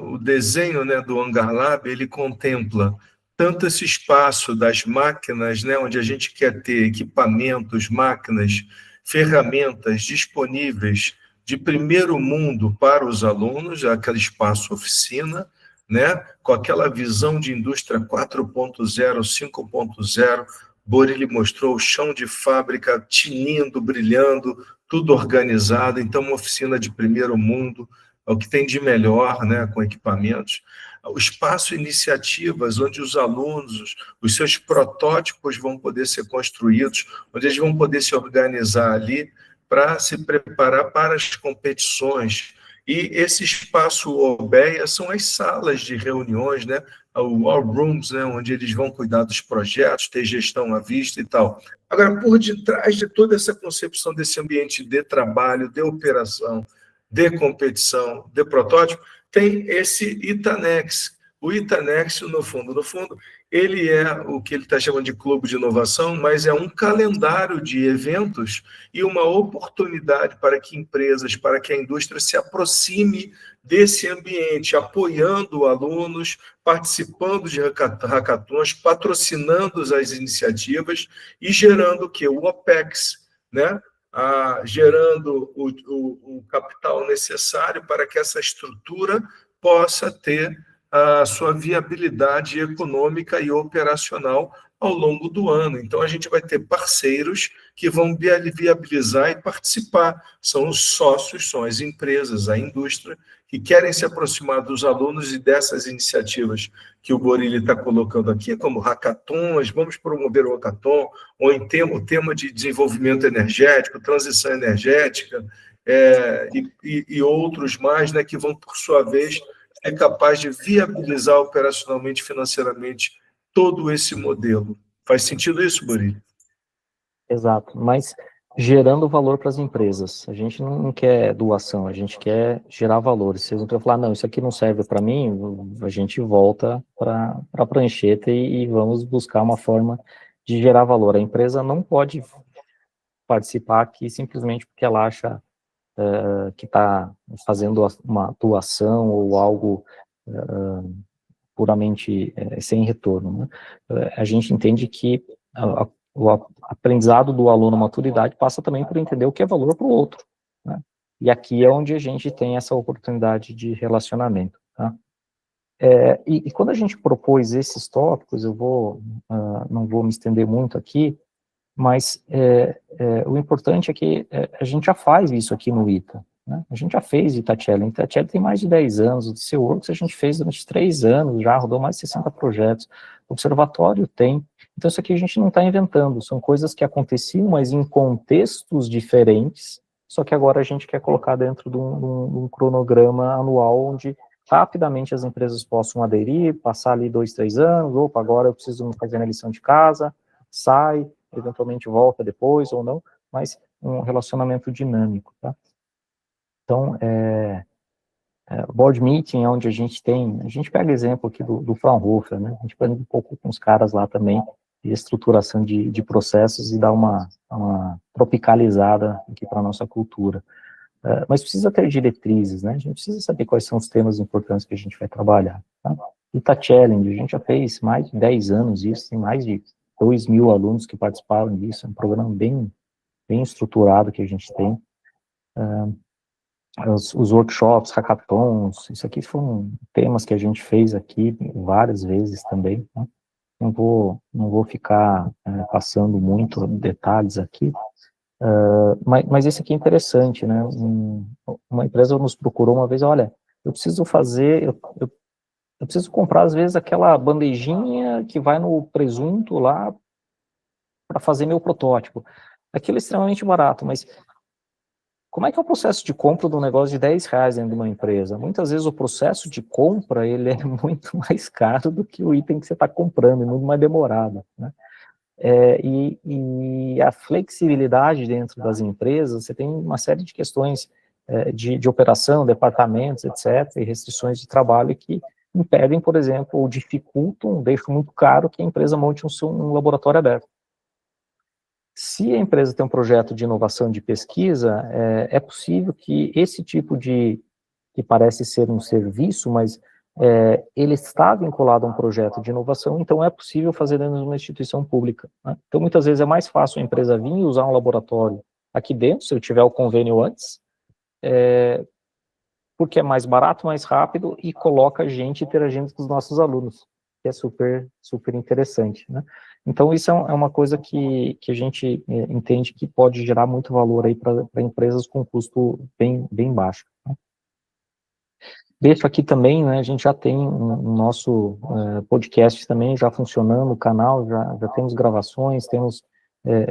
o desenho, né, do Hangar Lab, ele contempla tanto esse espaço das máquinas, né, onde a gente quer ter equipamentos, máquinas, ferramentas disponíveis de primeiro mundo para os alunos, aquele espaço oficina, né, com aquela visão de indústria 4.0, 5.0, Borilli mostrou o chão de fábrica tinindo, brilhando, tudo organizado, então uma oficina de primeiro mundo, é o que tem de melhor, né, com equipamentos. O espaço iniciativas, onde os alunos, os seus protótipos vão poder ser construídos, onde eles vão poder se organizar ali para se preparar para as competições. E esse espaço OBEA são as salas de reuniões, né, o War Rooms, né, onde eles vão cuidar dos projetos, ter gestão à vista e tal. Agora, por detrás de toda essa concepção desse ambiente de trabalho, de operação, de competição, de protótipo, tem esse Itanex. O Itanex, no fundo, ele é o que ele está chamando de clube de inovação, mas é um calendário de eventos e uma oportunidade para que empresas, para que a indústria se aproxime desse ambiente, apoiando alunos, participando de hackathons, patrocinando as iniciativas e gerando o quê? O OPEX, né? Gerando o capital necessário para que essa estrutura possa ter a sua viabilidade econômica e operacional ao longo do ano. Então, a gente vai ter parceiros que vão viabilizar e participar. São os sócios, são as empresas, a indústria, que querem se aproximar dos alunos e dessas iniciativas que o Borilli está colocando aqui, como hackathons, vamos promover o hackathon, ou em o tema de desenvolvimento energético, transição energética, e outros mais, né, que vão, por sua vez, é capaz de viabilizar operacionalmente, financeiramente, todo esse modelo. Faz sentido isso, Buri? Exato, mas gerando valor para as empresas. A gente não quer doação, a gente quer gerar valor. Se eles não falar, não, isso aqui não serve para mim, a gente volta para a prancheta e vamos buscar uma forma de gerar valor. A empresa não pode participar aqui simplesmente porque ela acha que está fazendo uma doação ou algo puramente sem retorno, né? A gente entende que o aprendizado do aluno maturidade passa também por entender o que é valor para o outro, né? E aqui é onde a gente tem essa oportunidade de relacionamento, tá? E quando a gente propôs esses tópicos, eu não vou me estender muito aqui, mas o importante é que a gente já faz isso aqui no ITA, né? A gente já fez Itachelli. Itachelli tem mais de 10 anos, o DCWorks a gente fez durante 3 anos, já rodou mais de 60 projetos, o Observatório tem. Então isso aqui a gente não está inventando, são coisas que aconteciam, mas em contextos diferentes, só que agora a gente quer colocar dentro de um cronograma anual, onde rapidamente as empresas possam aderir, passar ali 2, 3 anos, opa, agora eu preciso fazer a lição de casa, sai, eventualmente volta depois ou não, mas um relacionamento dinâmico, tá? Então, board meeting é onde a gente pega exemplo aqui do Fraunhofer, né? A gente aprende um pouco com os caras lá também, de estruturação de processos e dá uma tropicalizada aqui para a nossa cultura. Mas precisa ter diretrizes, né? A gente precisa saber quais são os temas importantes que a gente vai trabalhar, tá? Ita Challenge, a gente já fez mais de 10 anos isso, tem mais de 2.000 alunos que participaram disso, é um programa bem estruturado que a gente tem. Os workshops, hackathons, isso aqui foram temas que a gente fez aqui várias vezes também, né? Não vou ficar passando muito detalhes aqui, mas esse aqui é interessante, né? Uma empresa nos procurou uma vez, olha, eu preciso fazer, eu preciso comprar às vezes aquela bandejinha que vai no presunto lá para fazer meu protótipo. Aquilo é extremamente barato, mas como é que é o processo de compra de um negócio de R$10 dentro de uma empresa? Muitas vezes o processo de compra, ele é muito mais caro do que o item que você está comprando, é muito mais demorado, né? E a flexibilidade dentro das empresas, você tem uma série de questões de operação, departamentos, etc., e restrições de trabalho que impedem, por exemplo, ou dificultam, deixam muito caro que a empresa monte um laboratório aberto. Se a empresa tem um projeto de inovação de pesquisa, é possível que esse tipo que parece ser um serviço, mas ele está vinculado a um projeto de inovação, então é possível fazer dentro de uma instituição pública, né? Então, muitas vezes é mais fácil a empresa vir e usar um laboratório aqui dentro, se eu tiver o convênio antes, porque é mais barato, mais rápido e coloca a gente interagindo com os nossos alunos, que é super, super interessante, né? Então, isso é uma coisa que a gente entende que pode gerar muito valor aí para empresas com custo bem baixo, né? Deixo aqui também, né, a gente já tem um nosso podcast também já funcionando, o canal, já temos gravações, temos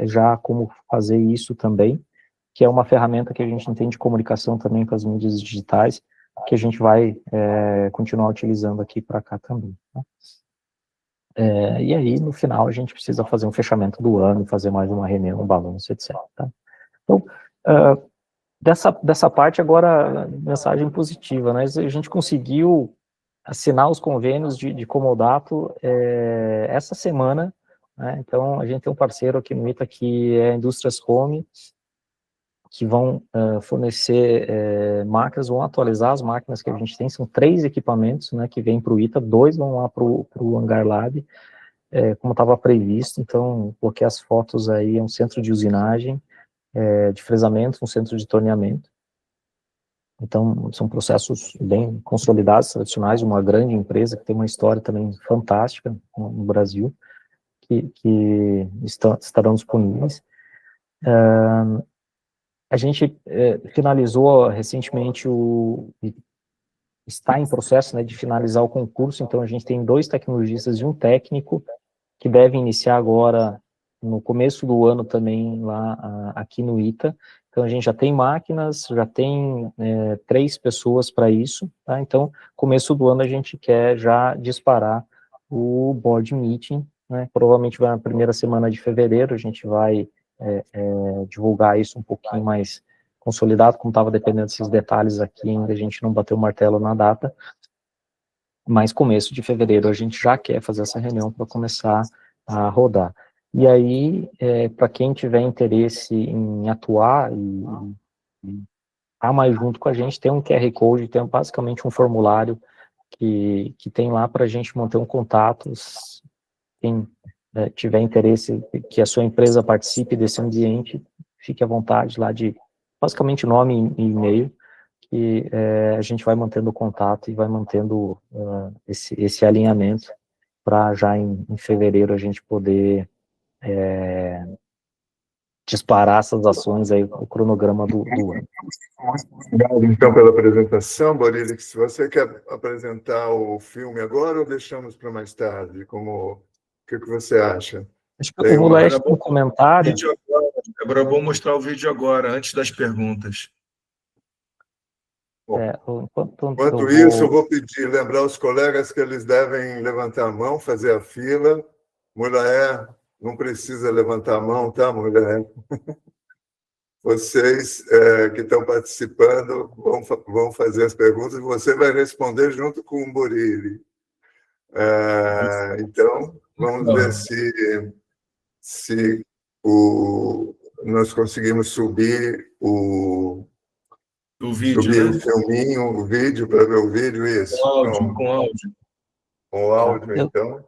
já como fazer isso também, que é uma ferramenta que a gente entende de comunicação também com as mídias digitais, que a gente vai continuar utilizando aqui para cá também, tá? E aí, no final, a gente precisa fazer um fechamento do ano, fazer mais uma reunião, um balanço, etc. Tá? Então, dessa parte, agora, mensagem positiva, né? A gente conseguiu assinar os convênios de comodato essa semana, né? Então, a gente tem um parceiro aqui no ITA que é a Indústrias Home, que vão fornecer máquinas, vão atualizar as máquinas que a gente tem, são 3 equipamentos, né, que vêm para o ITA, 2 vão lá para o Hangar Lab, como estava previsto. Então, coloquei as fotos aí, é um centro de usinagem, de fresamento, um centro de torneamento. Então, são processos bem consolidados, tradicionais, de uma grande empresa que tem uma história também fantástica no Brasil, que estarão disponíveis. A gente finalizou recentemente está em processo, né, de finalizar o concurso, então a gente tem 2 tecnologistas e um técnico que devem iniciar agora no começo do ano também lá aqui no ITA. Então a gente já tem máquinas, já tem 3 pessoas para isso, tá? Então começo do ano a gente quer já disparar o board meeting, né? Provavelmente vai na primeira semana de fevereiro, a gente vai divulgar isso um pouquinho mais consolidado, como estava dependendo desses detalhes aqui, ainda a gente não bateu o martelo na data, mas começo de fevereiro a gente já quer fazer essa reunião para começar a rodar. E aí, para quem tiver interesse em atuar e estar mais junto com a gente, tem um QR Code, tem basicamente um formulário que tem lá para a gente manter um contato. Quem tiver interesse que a sua empresa participe desse ambiente, fique à vontade lá de, basicamente, nome e e-mail, que a gente vai mantendo o contato e vai mantendo esse alinhamento para já em fevereiro a gente poder disparar essas ações aí, o cronograma do ano. Obrigado, então, pela apresentação, Borilli. Se você quer apresentar o filme agora ou deixamos para mais tarde? O que você acha? Acho que o Mulaete tem um comentário. Agora é bom mostrar o vídeo agora, antes das perguntas. Enquanto isso, eu vou lembrar os colegas que eles devem levantar a mão, fazer a fila. Mulher, não precisa levantar a mão, tá, mulher? Vocês que estão participando vão fazer as perguntas e você vai responder junto com o Borilli. Então, vamos ver se nós conseguimos subir o vídeo, subir né? o filminho, o vídeo, para ver o vídeo, isso. Com áudio. Com áudio, então.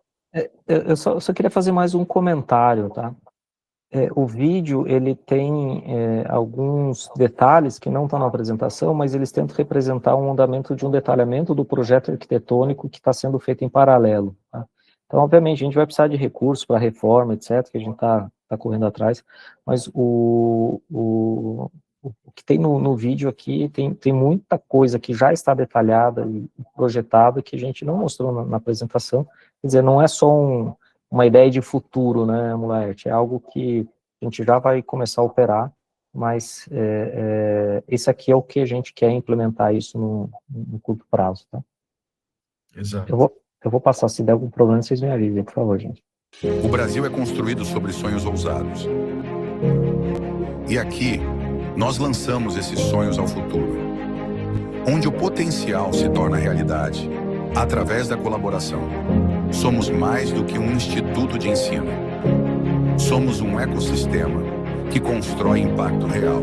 Eu só queria fazer mais um comentário, tá? O vídeo, ele tem alguns detalhes que não estão na apresentação, mas eles tentam representar um andamento de um detalhamento do projeto arquitetônico que está sendo feito em paralelo, tá? Então, obviamente, a gente vai precisar de recursos para reforma, etc., que a gente está correndo atrás, mas o que tem no vídeo aqui tem muita coisa que já está detalhada e projetada que a gente não mostrou na apresentação. Quer dizer, não é só uma ideia de futuro, né, Mulaerte? É algo que a gente já vai começar a operar, mas esse aqui é o que a gente quer implementar isso no curto prazo, tá? Exato. Eu vou passar, se der algum problema, vocês me avisem, por favor, gente. O Brasil é construído sobre sonhos ousados. E aqui, nós lançamos esses sonhos ao futuro, onde o potencial se torna realidade, através da colaboração. Somos mais do que um instituto de ensino. Somos um ecossistema que constrói impacto real.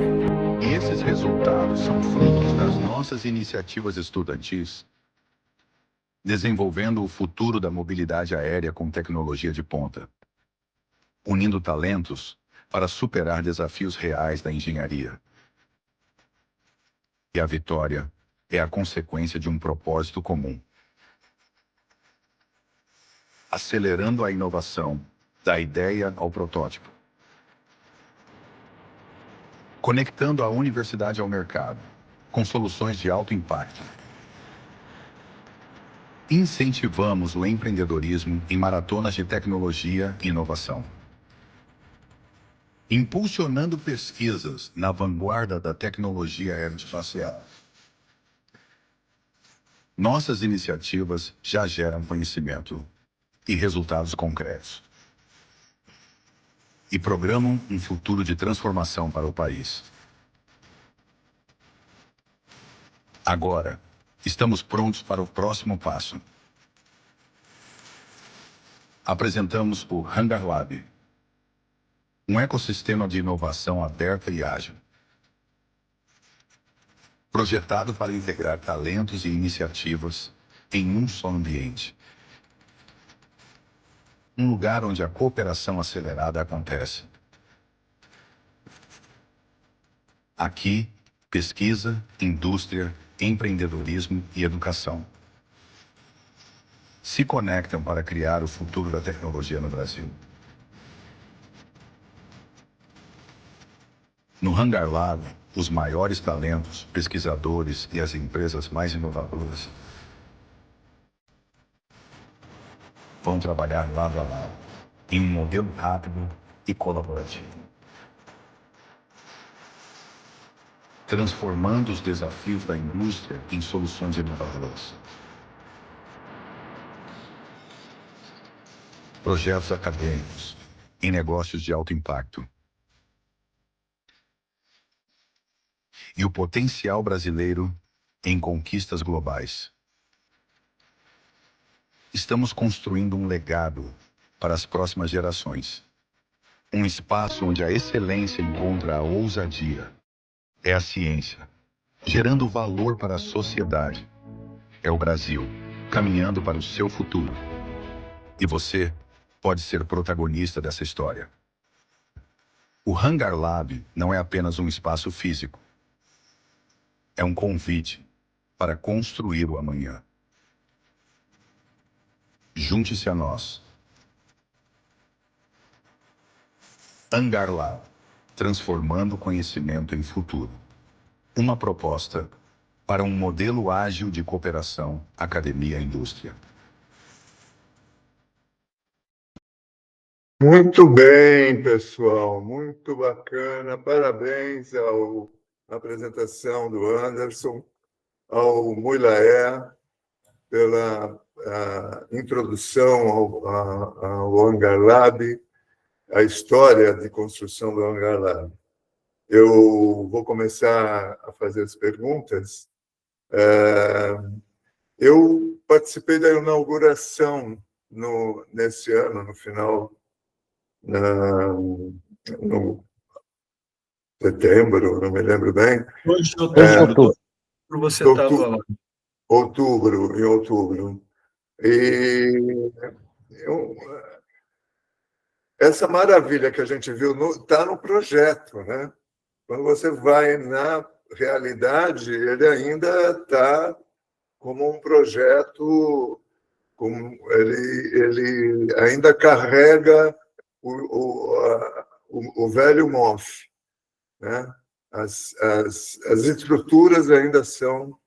E esses resultados são frutos das nossas iniciativas estudantis, desenvolvendo o futuro da mobilidade aérea com tecnologia de ponta, unindo talentos para superar desafios reais da engenharia. E a vitória é a consequência de um propósito comum. Acelerando a inovação, da ideia ao protótipo. Conectando a universidade ao mercado, com soluções de alto impacto. Incentivamos o empreendedorismo em maratonas de tecnologia e inovação. Impulsionando pesquisas na vanguarda da tecnologia aeroespacial. Nossas iniciativas já geram conhecimento e resultados concretos. E programam um futuro de transformação para o país. Agora, estamos prontos para o próximo passo. Apresentamos o Hangar Lab, um ecossistema de inovação aberta e ágil, projetado para integrar talentos e iniciativas em um só ambiente. Um lugar onde a cooperação acelerada acontece. Aqui, pesquisa, indústria, empreendedorismo e educação se conectam para criar o futuro da tecnologia no Brasil. No Hangar Lab, os maiores talentos, pesquisadores e as empresas mais inovadoras vão trabalhar lado a lado, em um modelo rápido e colaborativo. Transformando os desafios da indústria em soluções inovadoras. projetos acadêmicos, em negócios de alto impacto. E o potencial brasileiro em conquistas globais. Estamos construindo um legado para as próximas gerações. Um espaço onde a excelência encontra a ousadia. É a ciência, gerando valor para a sociedade. É o Brasil, caminhando para o seu futuro. E você pode ser protagonista dessa história. O Hangar Lab não é apenas um espaço físico. É um convite para construir o amanhã. Junte-se a nós. Hangar Lab, transformando conhecimento em futuro. Uma proposta para um modelo ágil de cooperação academia-indústria. Muito bem, pessoal, muito bacana. Parabéns à apresentação do Anderson, ao Mulaer, pela introdução ao Hangar Lab, a história de construção do Hangar Lab. Eu vou começar a fazer as perguntas. Eu participei da inauguração nesse ano, no final, no setembro, não me lembro bem. Hoje de outubro, você estava lá. Em outubro. E essa maravilha que a gente viu está no projeto, né? Quando você vai na realidade, ele ainda está como um projeto, ele ainda carrega o velho MOF, né? As estruturas ainda são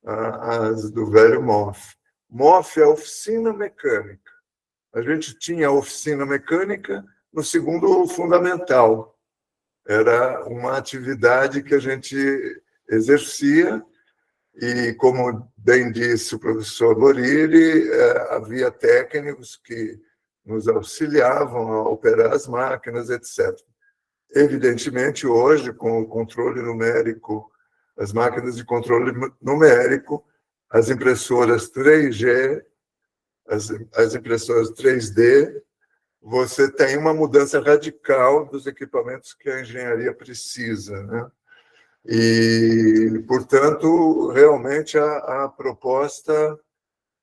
as do velho MOF. MOF é a oficina mecânica. A gente tinha a oficina mecânica no segundo fundamental. Era uma atividade que a gente exercia e, como bem disse o professor Borilli, havia técnicos que nos auxiliavam a operar as máquinas, etc. Evidentemente, hoje, com o controle numérico, as máquinas de controle numérico, as impressoras 3G, as impressoras 3D, você tem uma mudança radical dos equipamentos que a engenharia precisa, né? E, portanto, realmente a proposta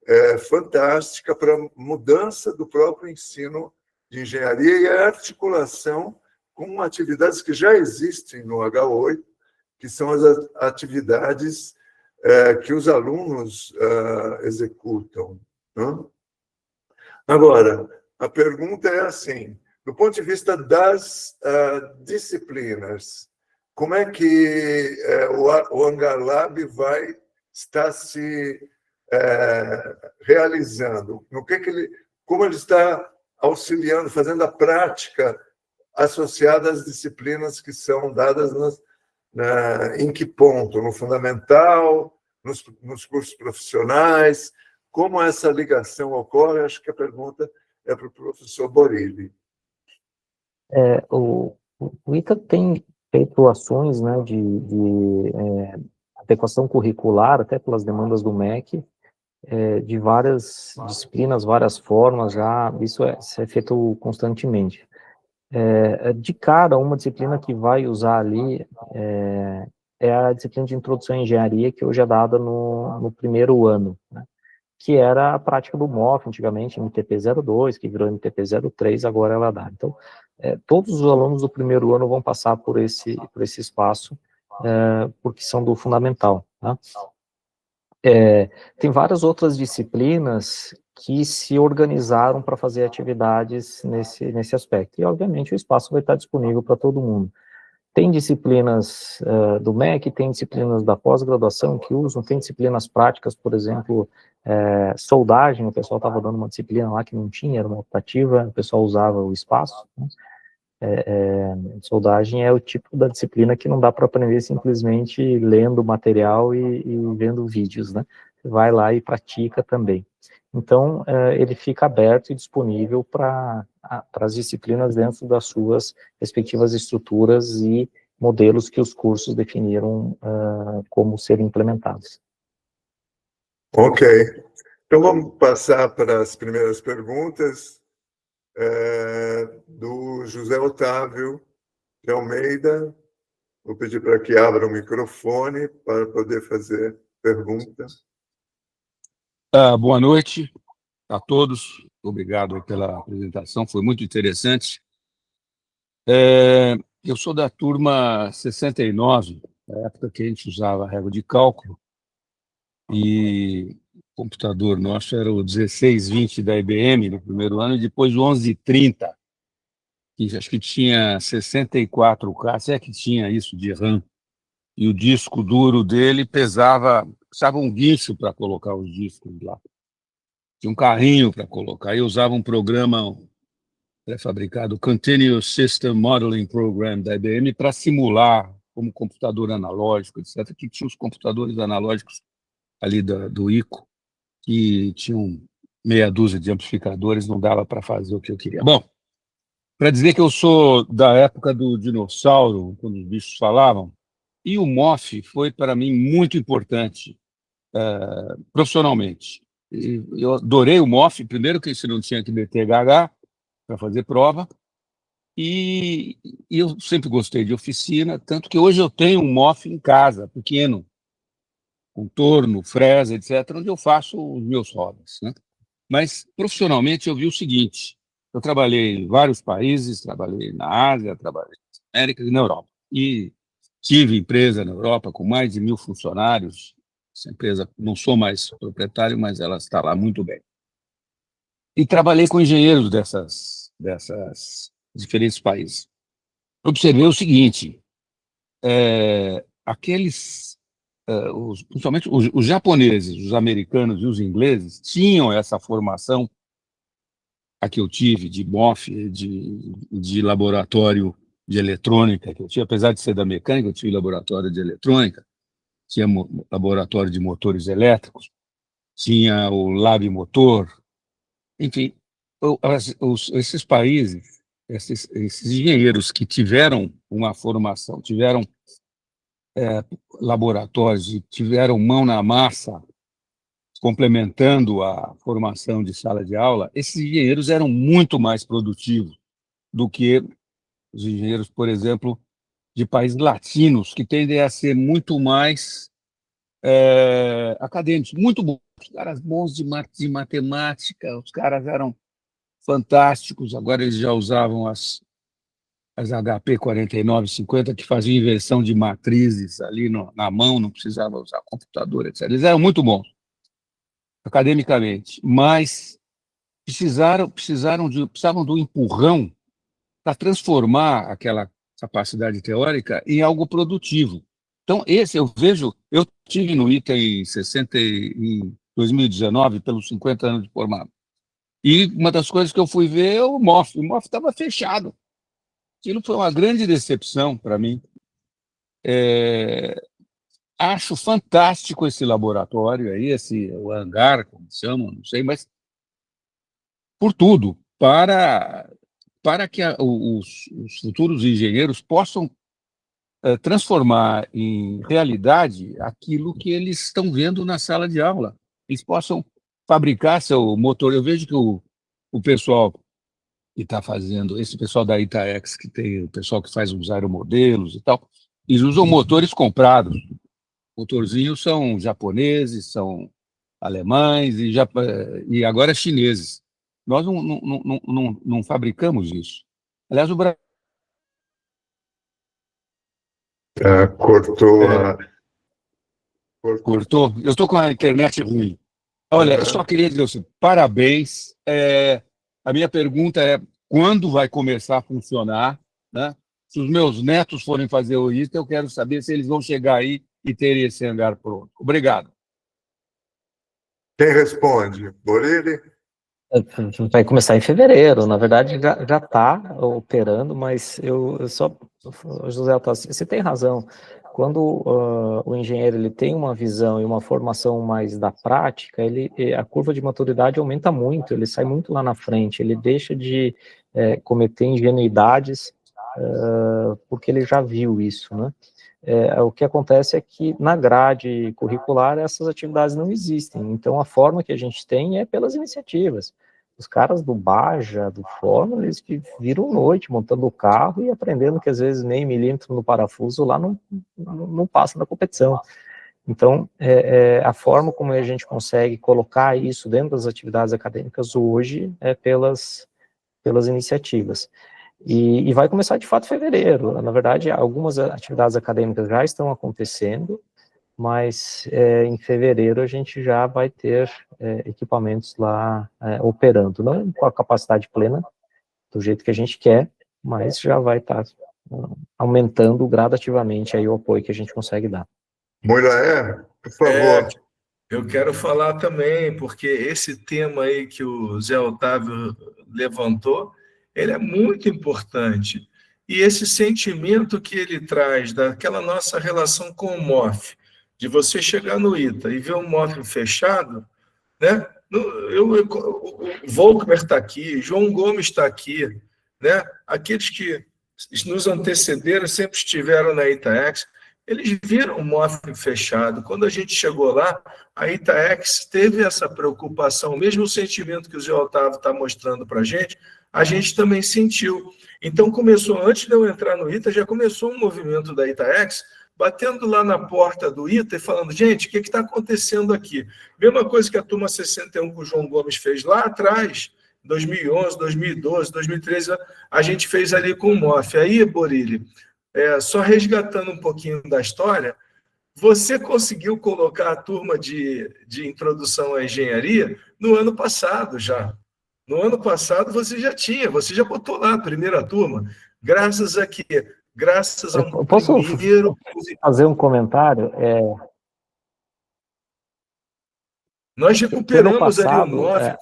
é fantástica para a mudança do próprio ensino de engenharia e a articulação com atividades que já existem no H8, que são as atividades que os alunos executam, né? Agora, a pergunta é assim, do ponto de vista das disciplinas, como é que o Hangar Lab vai estar se realizando? Como ele está auxiliando, fazendo a prática associada às disciplinas que são dadas em que ponto? No fundamental, nos cursos profissionais? Como essa ligação ocorre? Acho que a pergunta é para o professor Borilli. O ITA tem feito ações, né, de adequação curricular, até pelas demandas do MEC, de várias disciplinas, várias formas, já isso é feito constantemente. De cara, uma disciplina que vai usar ali é a disciplina de introdução à engenharia, que hoje é dada no primeiro ano, né, que era a prática do MOF, antigamente, MTP-02, que virou MTP-03, agora ela dá. Então, todos os alunos do primeiro ano vão passar por esse espaço, porque são do fundamental, tá? Tem várias outras disciplinas que se organizaram para fazer atividades nesse aspecto, e, obviamente, o espaço vai estar disponível para todo mundo. Tem disciplinas do MEC, tem disciplinas da pós-graduação que usam, tem disciplinas práticas, por exemplo, soldagem, o pessoal estava dando uma disciplina lá que não tinha, era uma optativa, o pessoal usava o espaço, né? Soldagem é o tipo da disciplina que não dá para aprender simplesmente lendo material e vendo vídeos, né? vai lá e pratica também. Então, ele fica aberto e disponível para as disciplinas dentro das suas respectivas estruturas e modelos que os cursos definiram como serem implementados. Ok. Então, vamos passar para as primeiras perguntas do José Otávio de Almeida. Vou pedir para que abra o microfone para poder fazer perguntas. Boa noite a todos. Obrigado pela apresentação, foi muito interessante. Eu sou da turma 69, na época que a gente usava a régua de cálculo, e o computador nosso era o 1620 da IBM no primeiro ano, e depois o 1130, que acho que tinha 64K, se é que tinha isso de RAM, e o disco duro dele precisava um guincho para colocar os discos lá. Tinha um carrinho para colocar, e usava um programa pré-fabricado, Continuous System Modeling Program da IBM, para simular como computador analógico, etc., que tinha os computadores analógicos ali do ICO, que tinham meia dúzia de amplificadores, não dava para fazer o que eu queria. Bom, para dizer que eu sou da época do dinossauro, quando os bichos falavam, e o MOF foi, para mim, muito importante profissionalmente. Eu adorei o MOF, primeiro que você não tinha que meter HH para fazer prova, e eu sempre gostei de oficina, tanto que hoje eu tenho um MOF em casa, pequeno, com torno, fresa, etc., onde eu faço os meus hobbies, né? Mas, profissionalmente, eu vi o seguinte: eu trabalhei em vários países, trabalhei na Ásia, trabalhei na América e na Europa, e tive empresa na Europa com mais de 1.000 funcionários. Essa empresa, não sou mais proprietário, mas ela está lá muito bem. E trabalhei com engenheiros dessas diferentes países. Observei o seguinte: principalmente os japoneses, os americanos e os ingleses tinham essa formação a que eu tive de MOF, de laboratório de eletrônica, que eu tinha, apesar de ser da mecânica, eu tive laboratório de eletrônica, tinha laboratório de motores elétricos, tinha o lab motor, enfim, esses países, esses engenheiros que tiveram uma formação, tiveram laboratórios e tiveram mão na massa, complementando a formação de sala de aula, esses engenheiros eram muito mais produtivos do que os engenheiros, por exemplo, de países latinos, que tendem a ser muito mais acadêmicos, muito bons. Os caras bons de matemática, os caras eram fantásticos. Agora eles já usavam as HP 4950, que faziam inversão de matrizes ali na mão, não precisava usar computador, etc. Eles eram muito bons, academicamente, mas precisavam do empurrão para transformar aquela capacidade teórica em algo produtivo. Então, eu tive no ITA em 2019, pelos 50 anos de formado, e uma das coisas que eu fui ver é o MOF estava fechado. Aquilo foi uma grande decepção para mim. Acho fantástico esse laboratório aí, o hangar, como chamam, não sei, mas por tudo, para que os futuros engenheiros possam transformar em realidade aquilo que eles estão vendo na sala de aula. Eles possam fabricar seu motor. Eu vejo que o pessoal que está fazendo, esse pessoal da Itaex, que tem o pessoal que faz os aeromodelos e tal, eles usam motores comprados. Motorzinhos são japoneses, são alemães e agora chineses. Nós não fabricamos isso. Aliás, o Brasil... Cortou? Eu estou com a internet ruim. Olha, eu só queria dizer assim, parabéns. A minha pergunta é, quando vai começar a funcionar, né? Se os meus netos forem fazer o ITA, eu quero saber se eles vão chegar aí e ter esse hangar pronto. Obrigado. Quem responde? Borilli? Vai começar em fevereiro, na verdade já está operando, mas eu só... José Otávio, você tem razão. quando o engenheiro ele tem uma visão e uma formação mais da prática, a curva de maturidade aumenta muito, ele sai muito lá na frente, ele deixa de cometer ingenuidades, porque ele já viu isso, né? O que acontece é que na grade curricular essas atividades não existem, então a forma que a gente tem é pelas iniciativas. Os caras do Baja, do Fórmula, eles que viram noite montando o carro e aprendendo que às vezes nem milímetro no parafuso lá não passa na competição. Então, a forma como a gente consegue colocar isso dentro das atividades acadêmicas hoje é pelas iniciativas. E vai começar de fato em fevereiro. Na verdade, algumas atividades acadêmicas já estão acontecendo, mas em fevereiro a gente já vai ter equipamentos lá operando, não com a capacidade plena, do jeito que a gente quer, mas já vai estar aumentando gradativamente aí o apoio que a gente consegue dar. Mulaer, por favor. Eu quero falar também, porque esse tema aí que o Zé Otávio levantou, ele é muito importante. E esse sentimento que ele traz daquela nossa relação com o MOF, de você chegar no ITA e ver um MOF fechado, né? O Volkmer está aqui, João Gomes está aqui, né? Aqueles que nos antecederam sempre estiveram na ITAEX, eles viram o MOF fechado. Quando a gente chegou lá, a ITAEX teve essa preocupação, o mesmo sentimento que o Zé Otávio está mostrando para a gente também sentiu. Então, começou, antes de eu entrar no ITA, já começou um movimento da ITAEX, batendo lá na porta do ITA e falando, gente, o que está acontecendo aqui? Mesma coisa que a turma 61 que o João Gomes fez lá atrás, 2011, 2012, 2013, a gente fez ali com o MOF. Aí, Borilli, só resgatando um pouquinho da história, você conseguiu colocar a turma de introdução à engenharia no ano passado já. No ano passado você já botou lá a primeira turma, graças a quê? Graças a um primeiro... fazer um comentário? Nós recuperamos ali o MOF,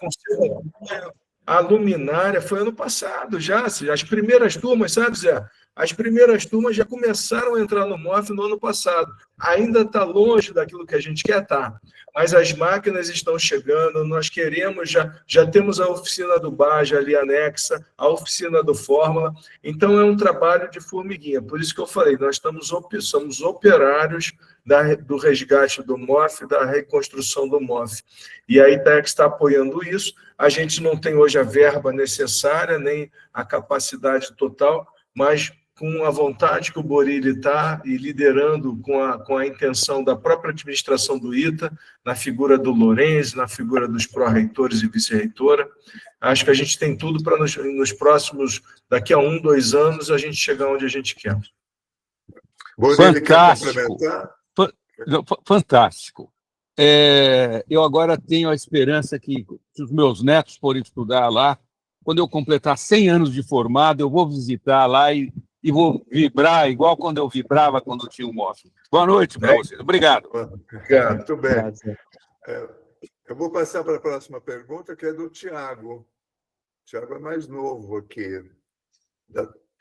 a luminária, foi ano passado já. As primeiras turmas, sabe, Zé? As primeiras turmas já começaram a entrar no MOF no ano passado. Ainda está longe daquilo que a gente quer estar, mas as máquinas estão chegando, nós queremos, já temos a oficina do Baja ali anexa, a oficina do Fórmula, então é um trabalho de formiguinha. Por isso que eu falei, nós somos operários do resgate do MOF, da reconstrução do MOF. E a ITAEX está apoiando isso. A gente não tem hoje a verba necessária, nem a capacidade total, mas com a vontade que o Borilli está e liderando com a intenção da própria administração do ITA, na figura do Lorenzi, na figura dos pró-reitores e vice-reitora, acho que a gente tem tudo para nos próximos, daqui a 1, 2 anos, a gente chegar onde a gente quer. Borilli, fantástico. Fantástico. Eu agora tenho a esperança que, se os meus netos forem estudar lá, quando eu completar 100 anos de formado, eu vou visitar lá e vou vibrar igual quando eu vibrava quando tinha o MOF. Boa noite para vocês. Obrigado. Obrigado. Muito bem. Eu vou passar para a próxima pergunta, que é do Tiago. O Tiago é mais novo aqui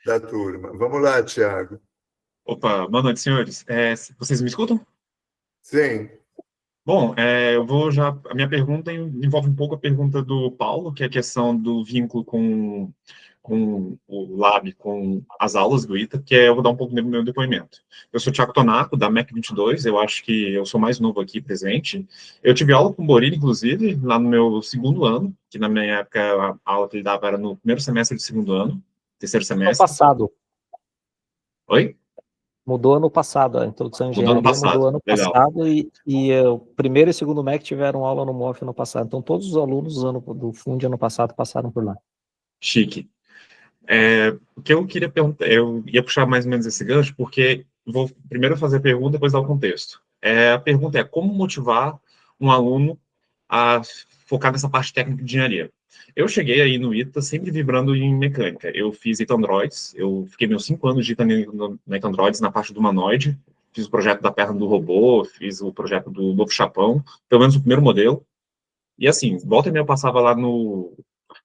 da turma. Vamos lá, Tiago. Opa, boa noite, senhores. Vocês me escutam? Sim. Bom, a minha pergunta envolve um pouco a pergunta do Paulo, que é a questão do vínculo com o Lab, com as aulas do ITA, eu vou dar um pouco do meu depoimento. Eu sou o Thiago Tonaco, da MEC 22, eu acho que eu sou mais novo aqui presente. Eu tive aula com o Borilli, inclusive, lá no meu 2º ano, que na minha época a aula que ele dava era no primeiro semestre do 2º ano, terceiro semestre. Ano passado. Oi? Mudou ano passado, a introdução à engenharia mudou ano passado e o primeiro e segundo MEC tiveram aula no MOF ano passado. Então, todos os alunos do FUND ano passado passaram por lá. Chique. O que eu queria perguntar, eu ia puxar mais ou menos esse gancho, porque vou primeiro fazer a pergunta, depois dar o contexto. A pergunta é como motivar um aluno a focar nessa parte técnica de engenharia. Eu cheguei aí no ITA sempre vibrando em mecânica. Eu fiz ITA Androids, eu fiquei meus 5 anos de ITA Androids na parte do humanoide, fiz o projeto da perna do robô, fiz o projeto do novo chapão, pelo menos o primeiro modelo. E assim, volta e meia eu passava lá no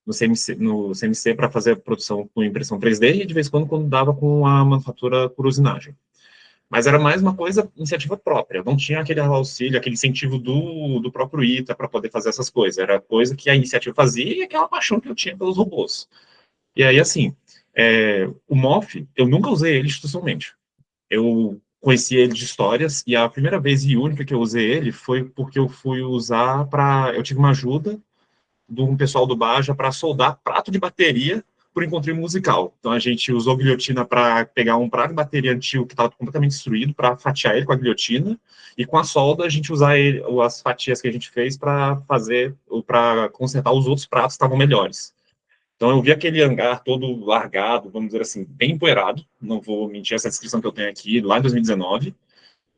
CMC para fazer a produção com impressão 3D e de vez em quando dava com a manufatura por usinagem. Mas era mais uma coisa, iniciativa própria, não tinha aquele auxílio, aquele incentivo do próprio ITA para poder fazer essas coisas, era coisa que a iniciativa fazia e aquela paixão que eu tinha pelos robôs. E aí, assim, o MOF, eu nunca usei ele institucionalmente. Eu conheci ele de histórias, e a primeira vez e única que eu usei ele foi porque eu fui usar eu tive uma ajuda de um pessoal do Baja para soldar prato de bateria por encontro musical. Então a gente usou guilhotina para pegar um prato de bateria antigo que estava completamente destruído, para fatiar ele com a guilhotina, e com a solda a gente usar as fatias que a gente fez para consertar os outros pratos que estavam melhores. Então eu vi aquele hangar todo largado, vamos dizer assim, bem empoeirado, não vou mentir, essa descrição que eu tenho aqui, lá em 2019,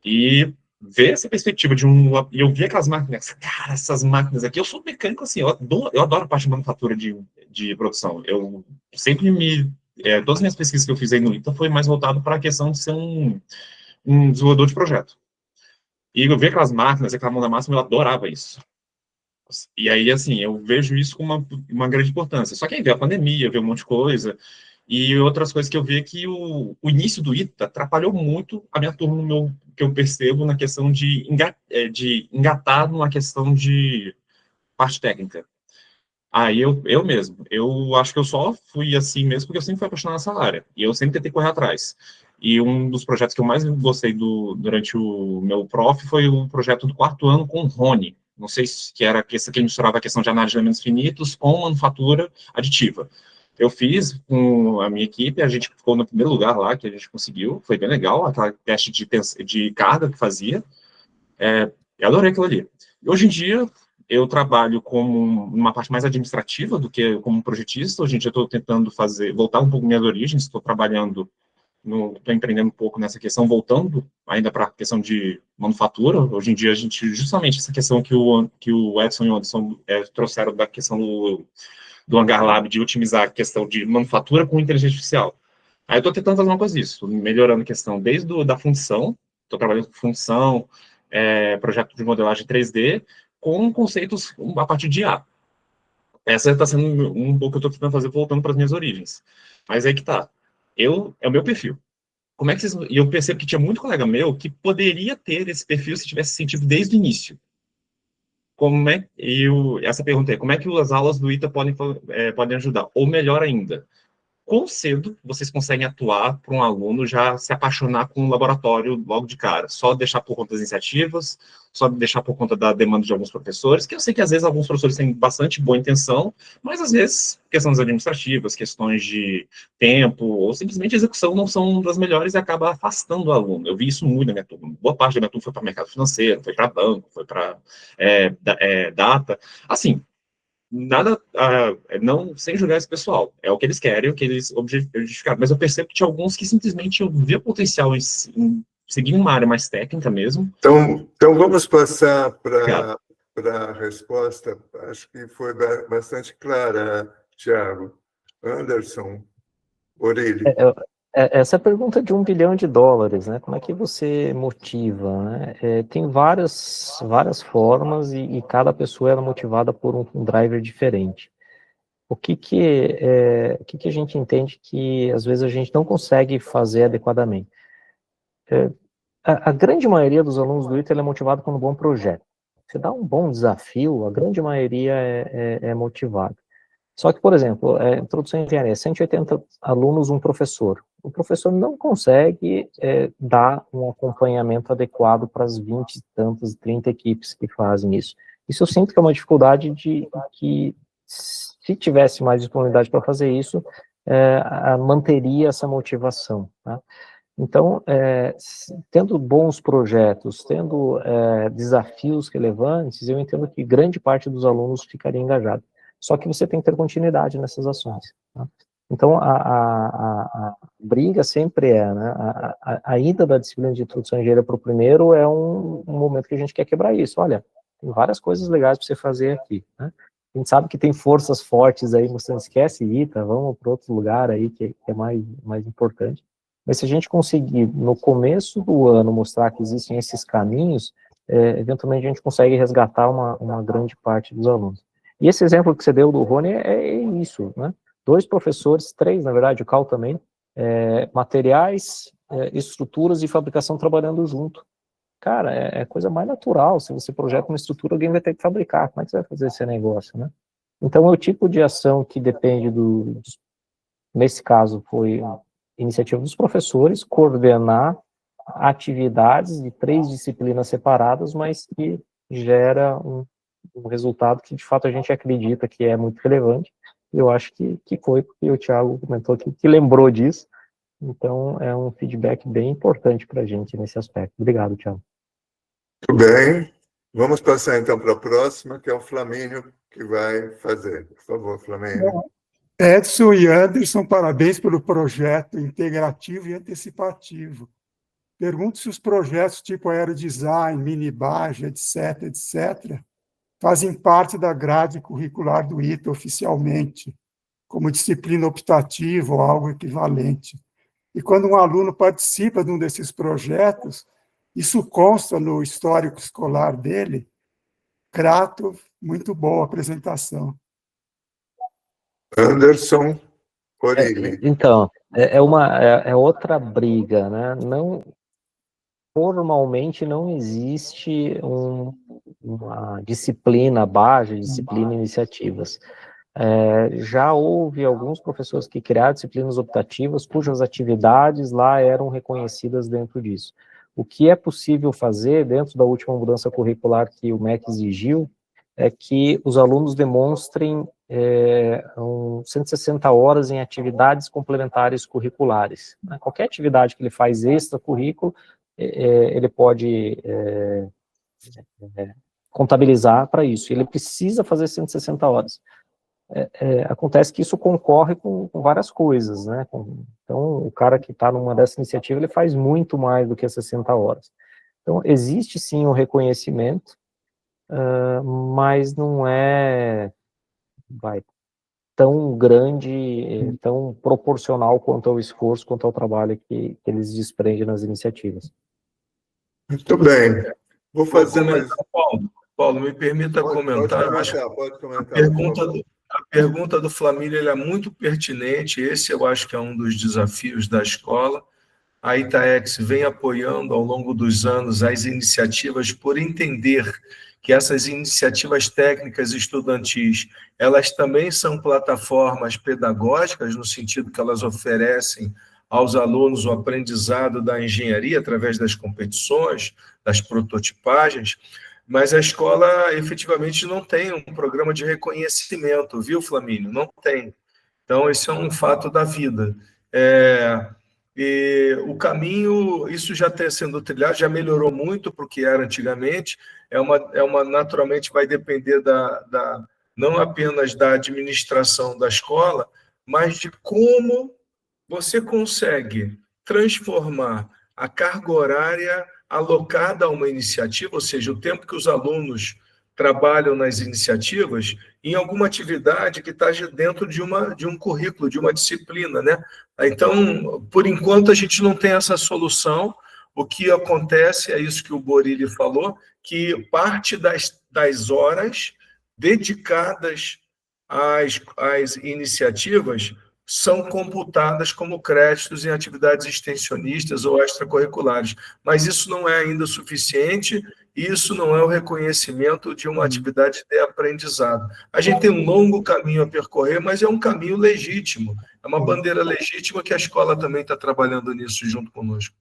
e ver essa perspectiva e eu vi aquelas máquinas, cara, essas máquinas aqui, eu sou mecânico, assim, eu adoro a parte de manufatura de produção, eu sempre todas as minhas pesquisas que eu fiz aí no ITA foi mais voltado para a questão de ser um desenvolvedor de projeto. E eu vi aquelas máquinas, aquela mão da massa, eu adorava isso. E aí, assim, eu vejo isso com uma grande importância. Só que aí veio a pandemia, veio um monte de coisa, e outras coisas que eu vi é que o início do ITA atrapalhou muito a minha turma, que eu percebo na questão de engatar numa questão de parte técnica. Aí eu mesmo, eu acho que eu só fui assim mesmo porque eu sempre fui apaixonado nessa área, e eu sempre tentei correr atrás. E um dos projetos que eu mais gostei durante o meu prof foi o projeto do 4º ano com o Rony. Não sei se que era que misturava a questão de análise de elementos finitos com manufatura aditiva. Eu fiz com a minha equipe, a gente ficou no primeiro lugar lá, que a gente conseguiu, foi bem legal, aquela teste de carga que fazia, eu adorei aquilo ali. E hoje em dia, eu trabalho como uma parte mais administrativa do que como projetista. Hoje em dia, eu estou tentando voltar um pouco minhas origens, estou trabalhando, estou empreendendo um pouco nessa questão, voltando ainda para a questão de manufatura. Hoje em dia, a gente, justamente essa questão que o Edson e o Anderson trouxeram da questão do Hangar Lab, de otimizar a questão de manufatura com inteligência artificial. Aí eu estou tentando fazer uma coisa disso, melhorando a questão desde da função, estou trabalhando com função, projeto de modelagem 3D, com conceitos a partir de IA. Essa está sendo um pouco que eu estou tentando fazer, voltando para as minhas origens. Mas aí que tá. É o meu perfil. Como é que vocês... E eu percebo que tinha muito colega meu que poderia ter esse perfil se tivesse sentido desde o início. Essa pergunta é, como é que as aulas do ITA podem ajudar? Ou melhor ainda, quão cedo vocês conseguem atuar para um aluno já se apaixonar com o laboratório logo de cara? Só deixar por conta das iniciativas, só deixar por conta da demanda de alguns professores, que eu sei que às vezes alguns professores têm bastante boa intenção, mas às vezes questões administrativas, questões de tempo, ou simplesmente execução não são das melhores e acaba afastando o aluno. Eu vi isso muito na minha turma. Boa parte da minha turma foi para mercado financeiro, foi para banco, foi para data. Assim, nada, não, sem julgar esse pessoal, é o que eles querem, o que eles objetificaram, mas eu percebo que tinha alguns que simplesmente eu via potencial em seguir uma área mais técnica mesmo. Então vamos passar para a resposta, acho que foi bastante clara, Thiago. Anderson, Orílio. Essa pergunta de $1 bilhão, né? Como é que você motiva, né? Tem várias formas e cada pessoa é motivada por um driver diferente. O que a gente entende que às vezes a gente não consegue fazer adequadamente? A grande maioria dos alunos do ITA é motivado por um bom projeto. Você dá um bom desafio, a grande maioria é motivada. Só que, por exemplo, introdução à engenharia, 180 alunos, um professor. O professor não consegue dar um acompanhamento adequado para as 20 e tantas, 30 equipes que fazem isso. Isso eu sinto que é uma dificuldade de que, se tivesse mais disponibilidade para fazer isso, manteria essa motivação, tá? Então, tendo bons projetos, tendo desafios relevantes, eu entendo que grande parte dos alunos ficaria engajado. Só que você tem que ter continuidade nessas ações, tá? Então, a briga sempre né? A ida da disciplina de introdução à engenharia para o primeiro é um momento que a gente quer quebrar isso. Olha, tem várias coisas legais para você fazer aqui, né? A gente sabe que tem forças fortes aí, você não esquece ITA, vamos para outro lugar aí que é mais importante. Mas se a gente conseguir, no começo do ano, mostrar que existem esses caminhos, eventualmente a gente consegue resgatar uma grande parte dos alunos. E esse exemplo que você deu do Rony é isso, né? 2 professores, 3, na verdade, o Cal também, materiais, estruturas de fabricação trabalhando junto. Cara, é coisa mais natural. Se você projeta uma estrutura, alguém vai ter que fabricar. Como é que você vai fazer esse negócio, né? Então, é o tipo de ação que depende nesse caso, foi a iniciativa dos professores, coordenar atividades de 3 disciplinas separadas, mas que gera um resultado que, de fato, a gente acredita que é muito relevante. E eu acho que foi, porque o Thiago comentou que lembrou disso. Então, é um feedback bem importante para a gente nesse aspecto. Obrigado, Thiago. Muito bem. Vamos passar, então, para a próxima, que é o Flamínio, que vai fazer. Por favor, Flamínio. Edson e Anderson, parabéns pelo projeto integrativo e antecipativo. Pergunto se os projetos tipo aerodesign, minibage, etc., fazem parte da grade curricular do ITA oficialmente, como disciplina optativa ou algo equivalente. E quando um aluno participa de um desses projetos, isso consta no histórico escolar dele. Grato, muito boa a apresentação. Anderson Corilli. Então, é outra briga, né? Formalmente não existe uma disciplina base, disciplina iniciativas. Já houve alguns professores que criaram disciplinas optativas cujas atividades lá eram reconhecidas dentro disso. O que é possível fazer dentro da última mudança curricular que o MEC exigiu é que os alunos demonstrem 160 horas em atividades complementares curriculares. Qualquer atividade que ele faz extra-currículo, ele pode contabilizar para isso. Ele precisa fazer 160 horas. Acontece que isso concorre com várias coisas, né? Então, o cara que está numa dessa iniciativa, ele faz muito mais do que 60 horas. Então, existe sim um reconhecimento, mas não é tão grande, tão proporcional quanto ao esforço, quanto ao trabalho que eles desprendem nas iniciativas. Muito bem. Vou fazer mais... Paulo, me permita comentar. Pode comentar. A pergunta do Flamínio é muito pertinente. Esse eu acho que é um dos desafios da escola. A Itaex vem apoiando ao longo dos anos as iniciativas por entender que essas iniciativas técnicas estudantis, elas também são plataformas pedagógicas, no sentido que elas oferecem aos alunos o aprendizado da engenharia através das competições, das prototipagens, mas a escola efetivamente não tem um programa de reconhecimento, viu, Flamínio? Não tem. Então, esse é um fato da vida. E o caminho, isso já está sendo trilhado, já melhorou muito para o que era antigamente, naturalmente vai depender não apenas da administração da escola, mas de como você consegue transformar a carga horária alocada a uma iniciativa, ou seja, o tempo que os alunos trabalham nas iniciativas, em alguma atividade que está dentro de um currículo, de uma disciplina, né? Então, por enquanto, a gente não tem essa solução. O que acontece é isso que o Borilli falou, que parte das horas dedicadas às iniciativas são computadas como créditos em atividades extensionistas ou extracurriculares. Mas isso não é ainda suficiente, isso não é o reconhecimento de uma atividade de aprendizado. A gente tem um longo caminho a percorrer, mas é um caminho legítimo, é uma bandeira legítima que a escola também está trabalhando nisso junto conosco.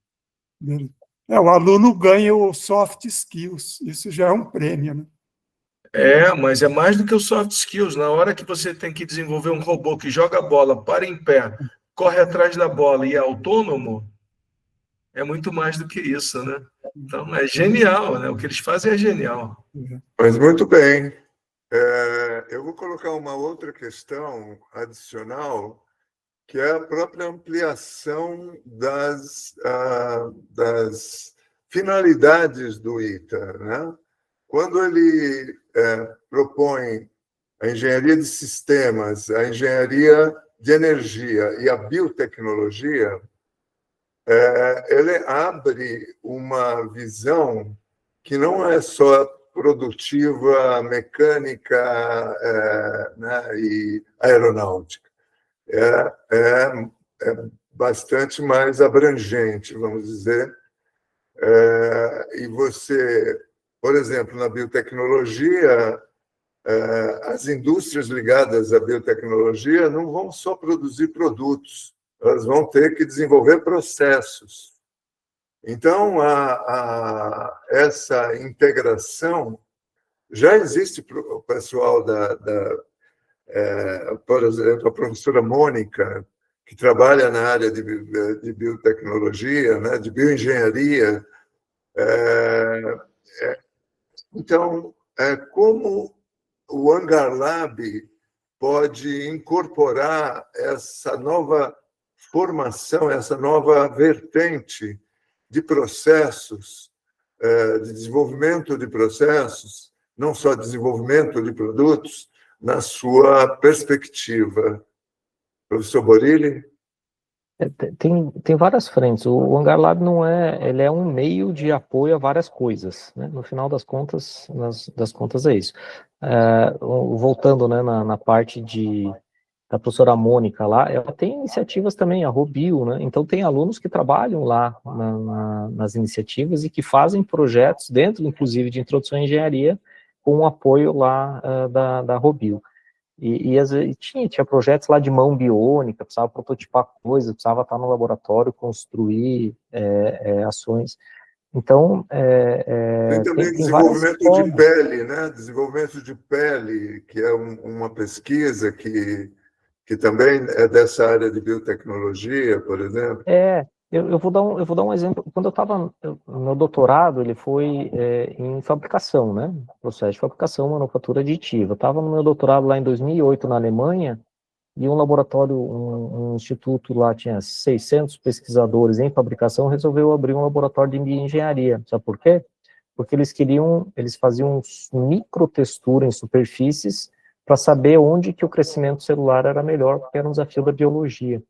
O aluno ganha o soft skills, isso já é um prêmio, né? Mas é mais do que o soft skills. Na hora que você tem que desenvolver um robô que joga a bola, para em pé, corre atrás da bola e é autônomo, é muito mais do que isso, né? Então, é genial, né? O que eles fazem é genial. Mas muito bem. Eu vou colocar uma outra questão adicional, que é a própria ampliação das finalidades do ITA, né? Quando ele propõe a engenharia de sistemas, a engenharia de energia e a biotecnologia, ele abre uma visão que não é só produtiva, mecânica, né, e aeronáutica. É bastante mais abrangente, vamos dizer. E você, por exemplo, na biotecnologia, as indústrias ligadas à biotecnologia não vão só produzir produtos, elas vão ter que desenvolver processos. Então, essa integração já existe. O pessoal por exemplo, a professora Mônica, que trabalha na área de biotecnologia, né, de bioengenharia. Então, como o Hangar Lab pode incorporar essa nova formação, essa nova vertente de processos, de desenvolvimento de processos, não só desenvolvimento de produtos, na sua perspectiva. Professor Borilli? Tem várias frentes. O Hangar Lab não ele é um meio de apoio a várias coisas, né? No final das contas, é isso. Voltando, né, na parte da professora Mônica lá, ela tem iniciativas também, a Robio, né? Então tem alunos que trabalham lá nas iniciativas e que fazem projetos dentro, inclusive, de introdução à engenharia, com o apoio lá da Robio. E às vezes tinha projetos lá de mão biônica, precisava prototipar coisas, precisava estar no laboratório, construir ações. Então, tem também tem desenvolvimento de formas. pele, né? Desenvolvimento de pele, que é uma pesquisa que também é dessa área de biotecnologia, por exemplo. Eu vou dar um exemplo. Quando eu estava no meu doutorado, ele foi em fabricação, né? Processo de fabricação, manufatura aditiva. Eu estava no meu doutorado lá em 2008 na Alemanha, e um laboratório, um instituto lá tinha 600 pesquisadores em fabricação, resolveu abrir um laboratório de bioengenharia. Sabe por quê? Porque eles faziam microtextura em superfícies para saber onde que o crescimento celular era melhor, porque era um desafio da biologia.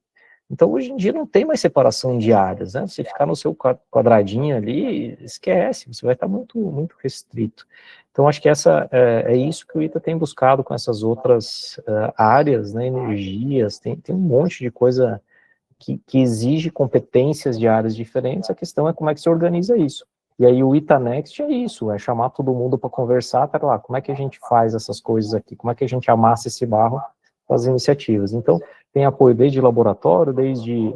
Então, hoje em dia, não tem mais separação de áreas, né? Você ficar no seu quadradinho ali, esquece, você vai estar muito, muito restrito. Então, acho que é isso que o ITA tem buscado com essas outras áreas, né? Energias, tem um monte de coisa que exige competências de áreas diferentes, a questão é como é que se organiza isso. E aí o ITA Next é isso, é chamar todo mundo para conversar, para lá, como é que a gente faz essas coisas aqui, como é que a gente amassa esse barro com as iniciativas. Então, tem apoio desde laboratório, desde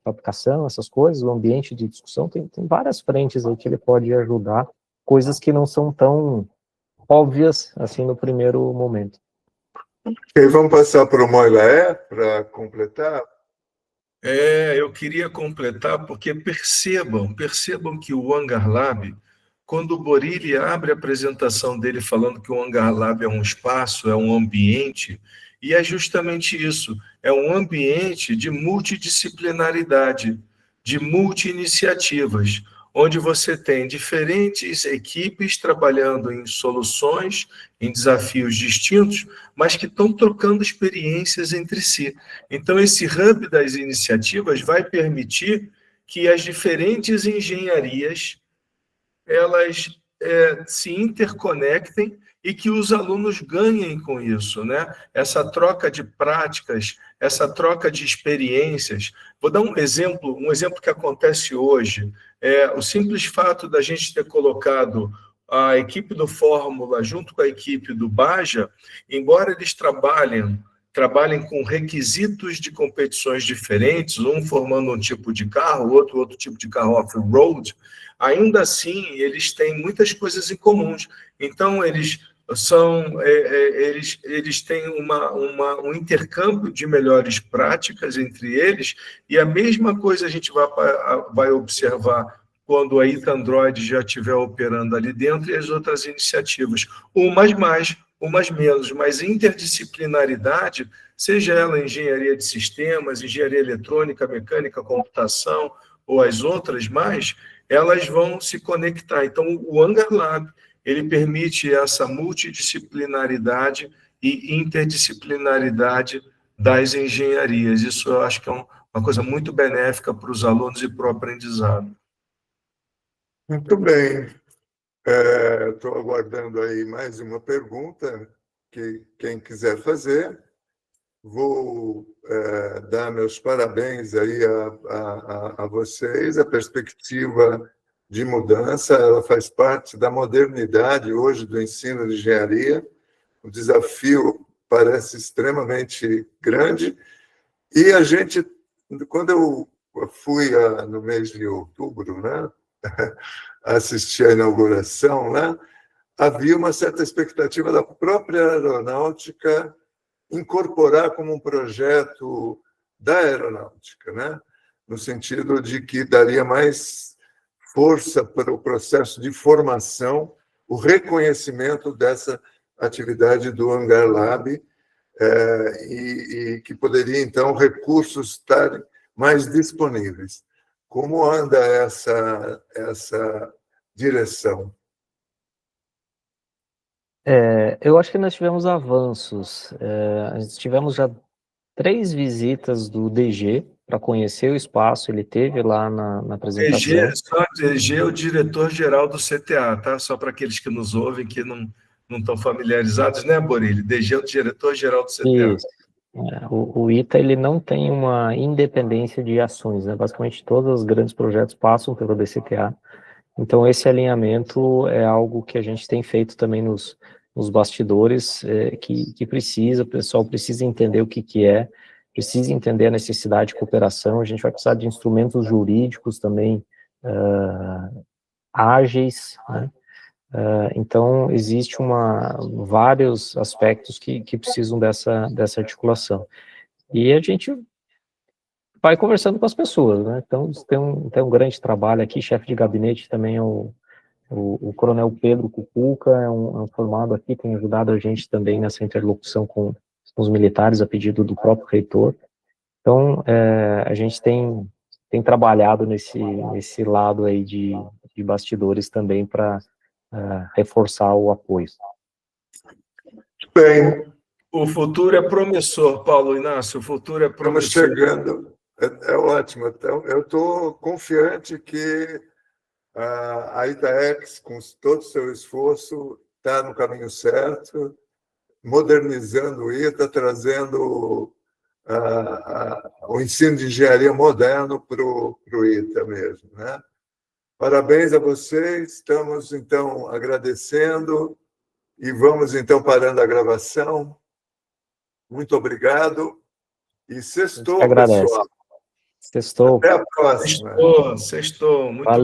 fabricação, essas coisas, o ambiente de discussão, tem várias frentes aí que ele pode ajudar, coisas que não são tão óbvias, assim, no primeiro momento. Ok, vamos passar para o Moilaé, para completar. Eu queria completar, porque percebam que o Hangar Lab, quando o Borilli abre a apresentação dele falando que o Hangar Lab é um espaço, é um ambiente, e é justamente isso, é um ambiente de multidisciplinaridade, de multi-iniciativas, onde você tem diferentes equipes trabalhando em soluções, em desafios distintos, mas que estão trocando experiências entre si. Então, esse hub das iniciativas vai permitir que as diferentes engenharias elas se interconectem e que os alunos ganhem com isso, né? Essa troca de práticas, essa troca de experiências. Vou dar um exemplo que acontece hoje. O simples fato da gente ter colocado a equipe do Fórmula junto com a equipe do Baja, embora eles trabalhem com requisitos de competições diferentes, um formando um tipo de carro, outro tipo de carro off-road, ainda assim, eles têm muitas coisas em comuns. Então, eles têm um intercâmbio de melhores práticas entre eles, e a mesma coisa a gente vai observar quando a ITA Android já estiver operando ali dentro e as outras iniciativas. Umas mais, umas menos, mas interdisciplinaridade, seja ela engenharia de sistemas, engenharia eletrônica, mecânica, computação, ou as outras mais, elas vão se conectar. Então, o Hangar Lab, ele permite essa multidisciplinaridade e interdisciplinaridade das engenharias. Isso eu acho que é uma coisa muito benéfica para os alunos e para o aprendizado. Muito bem. Estou aguardando aí mais uma pergunta, que quem quiser fazer. vou dar meus parabéns aí a vocês. A perspectiva de mudança, ela faz parte da modernidade hoje do ensino de engenharia. O desafio parece extremamente grande. E a gente, quando eu fui no mês de outubro, né, assistir à inauguração, né, havia uma certa expectativa da própria aeronáutica incorporar como um projeto da aeronáutica, né, no sentido de que daria mais força para o processo de formação, o reconhecimento dessa atividade do Hangar Lab, e que poderia, então, recursos estarem mais disponíveis. Como anda essa direção? Eu acho que nós tivemos avanços. Nós tivemos já 3 visitas do DG para conhecer o espaço, ele teve lá na apresentação. DG é o diretor-geral do CTA, tá? Só para aqueles que nos ouvem, que não estão familiarizados, né, Borilli? DG é o diretor-geral do CTA. Isso. O ITA ele não tem uma independência de ações, né? Basicamente, todos os grandes projetos passam pelo DCTA. Então, esse alinhamento é algo que a gente tem feito também nos bastidores, que precisa, o pessoal precisa entender o que é, precisa entender a necessidade de cooperação, a gente vai precisar de instrumentos jurídicos também ágeis, né? Então, existe vários aspectos que precisam dessa articulação. E a gente vai conversando com as pessoas, né? Então, tem um grande trabalho aqui, chefe de gabinete também é o coronel Pedro Cucuca, é um formado aqui, tem ajudado a gente também nessa interlocução com os militares, a pedido do próprio reitor. Então, a gente tem trabalhado nesse lado aí de bastidores também para reforçar o apoio. Bem, o futuro é promissor, Paulo Inácio, o futuro é promissor. Estamos chegando, é ótimo. Então, eu estou confiante que a Itaex, com todo o seu esforço, está no caminho certo, modernizando o ITA, trazendo o ensino de engenharia moderno para o ITA mesmo, né? Parabéns a vocês, estamos, então, agradecendo e vamos, então, parando a gravação. Muito obrigado e sextou, pessoal. Sextou. Até a próxima. Sextou. Muito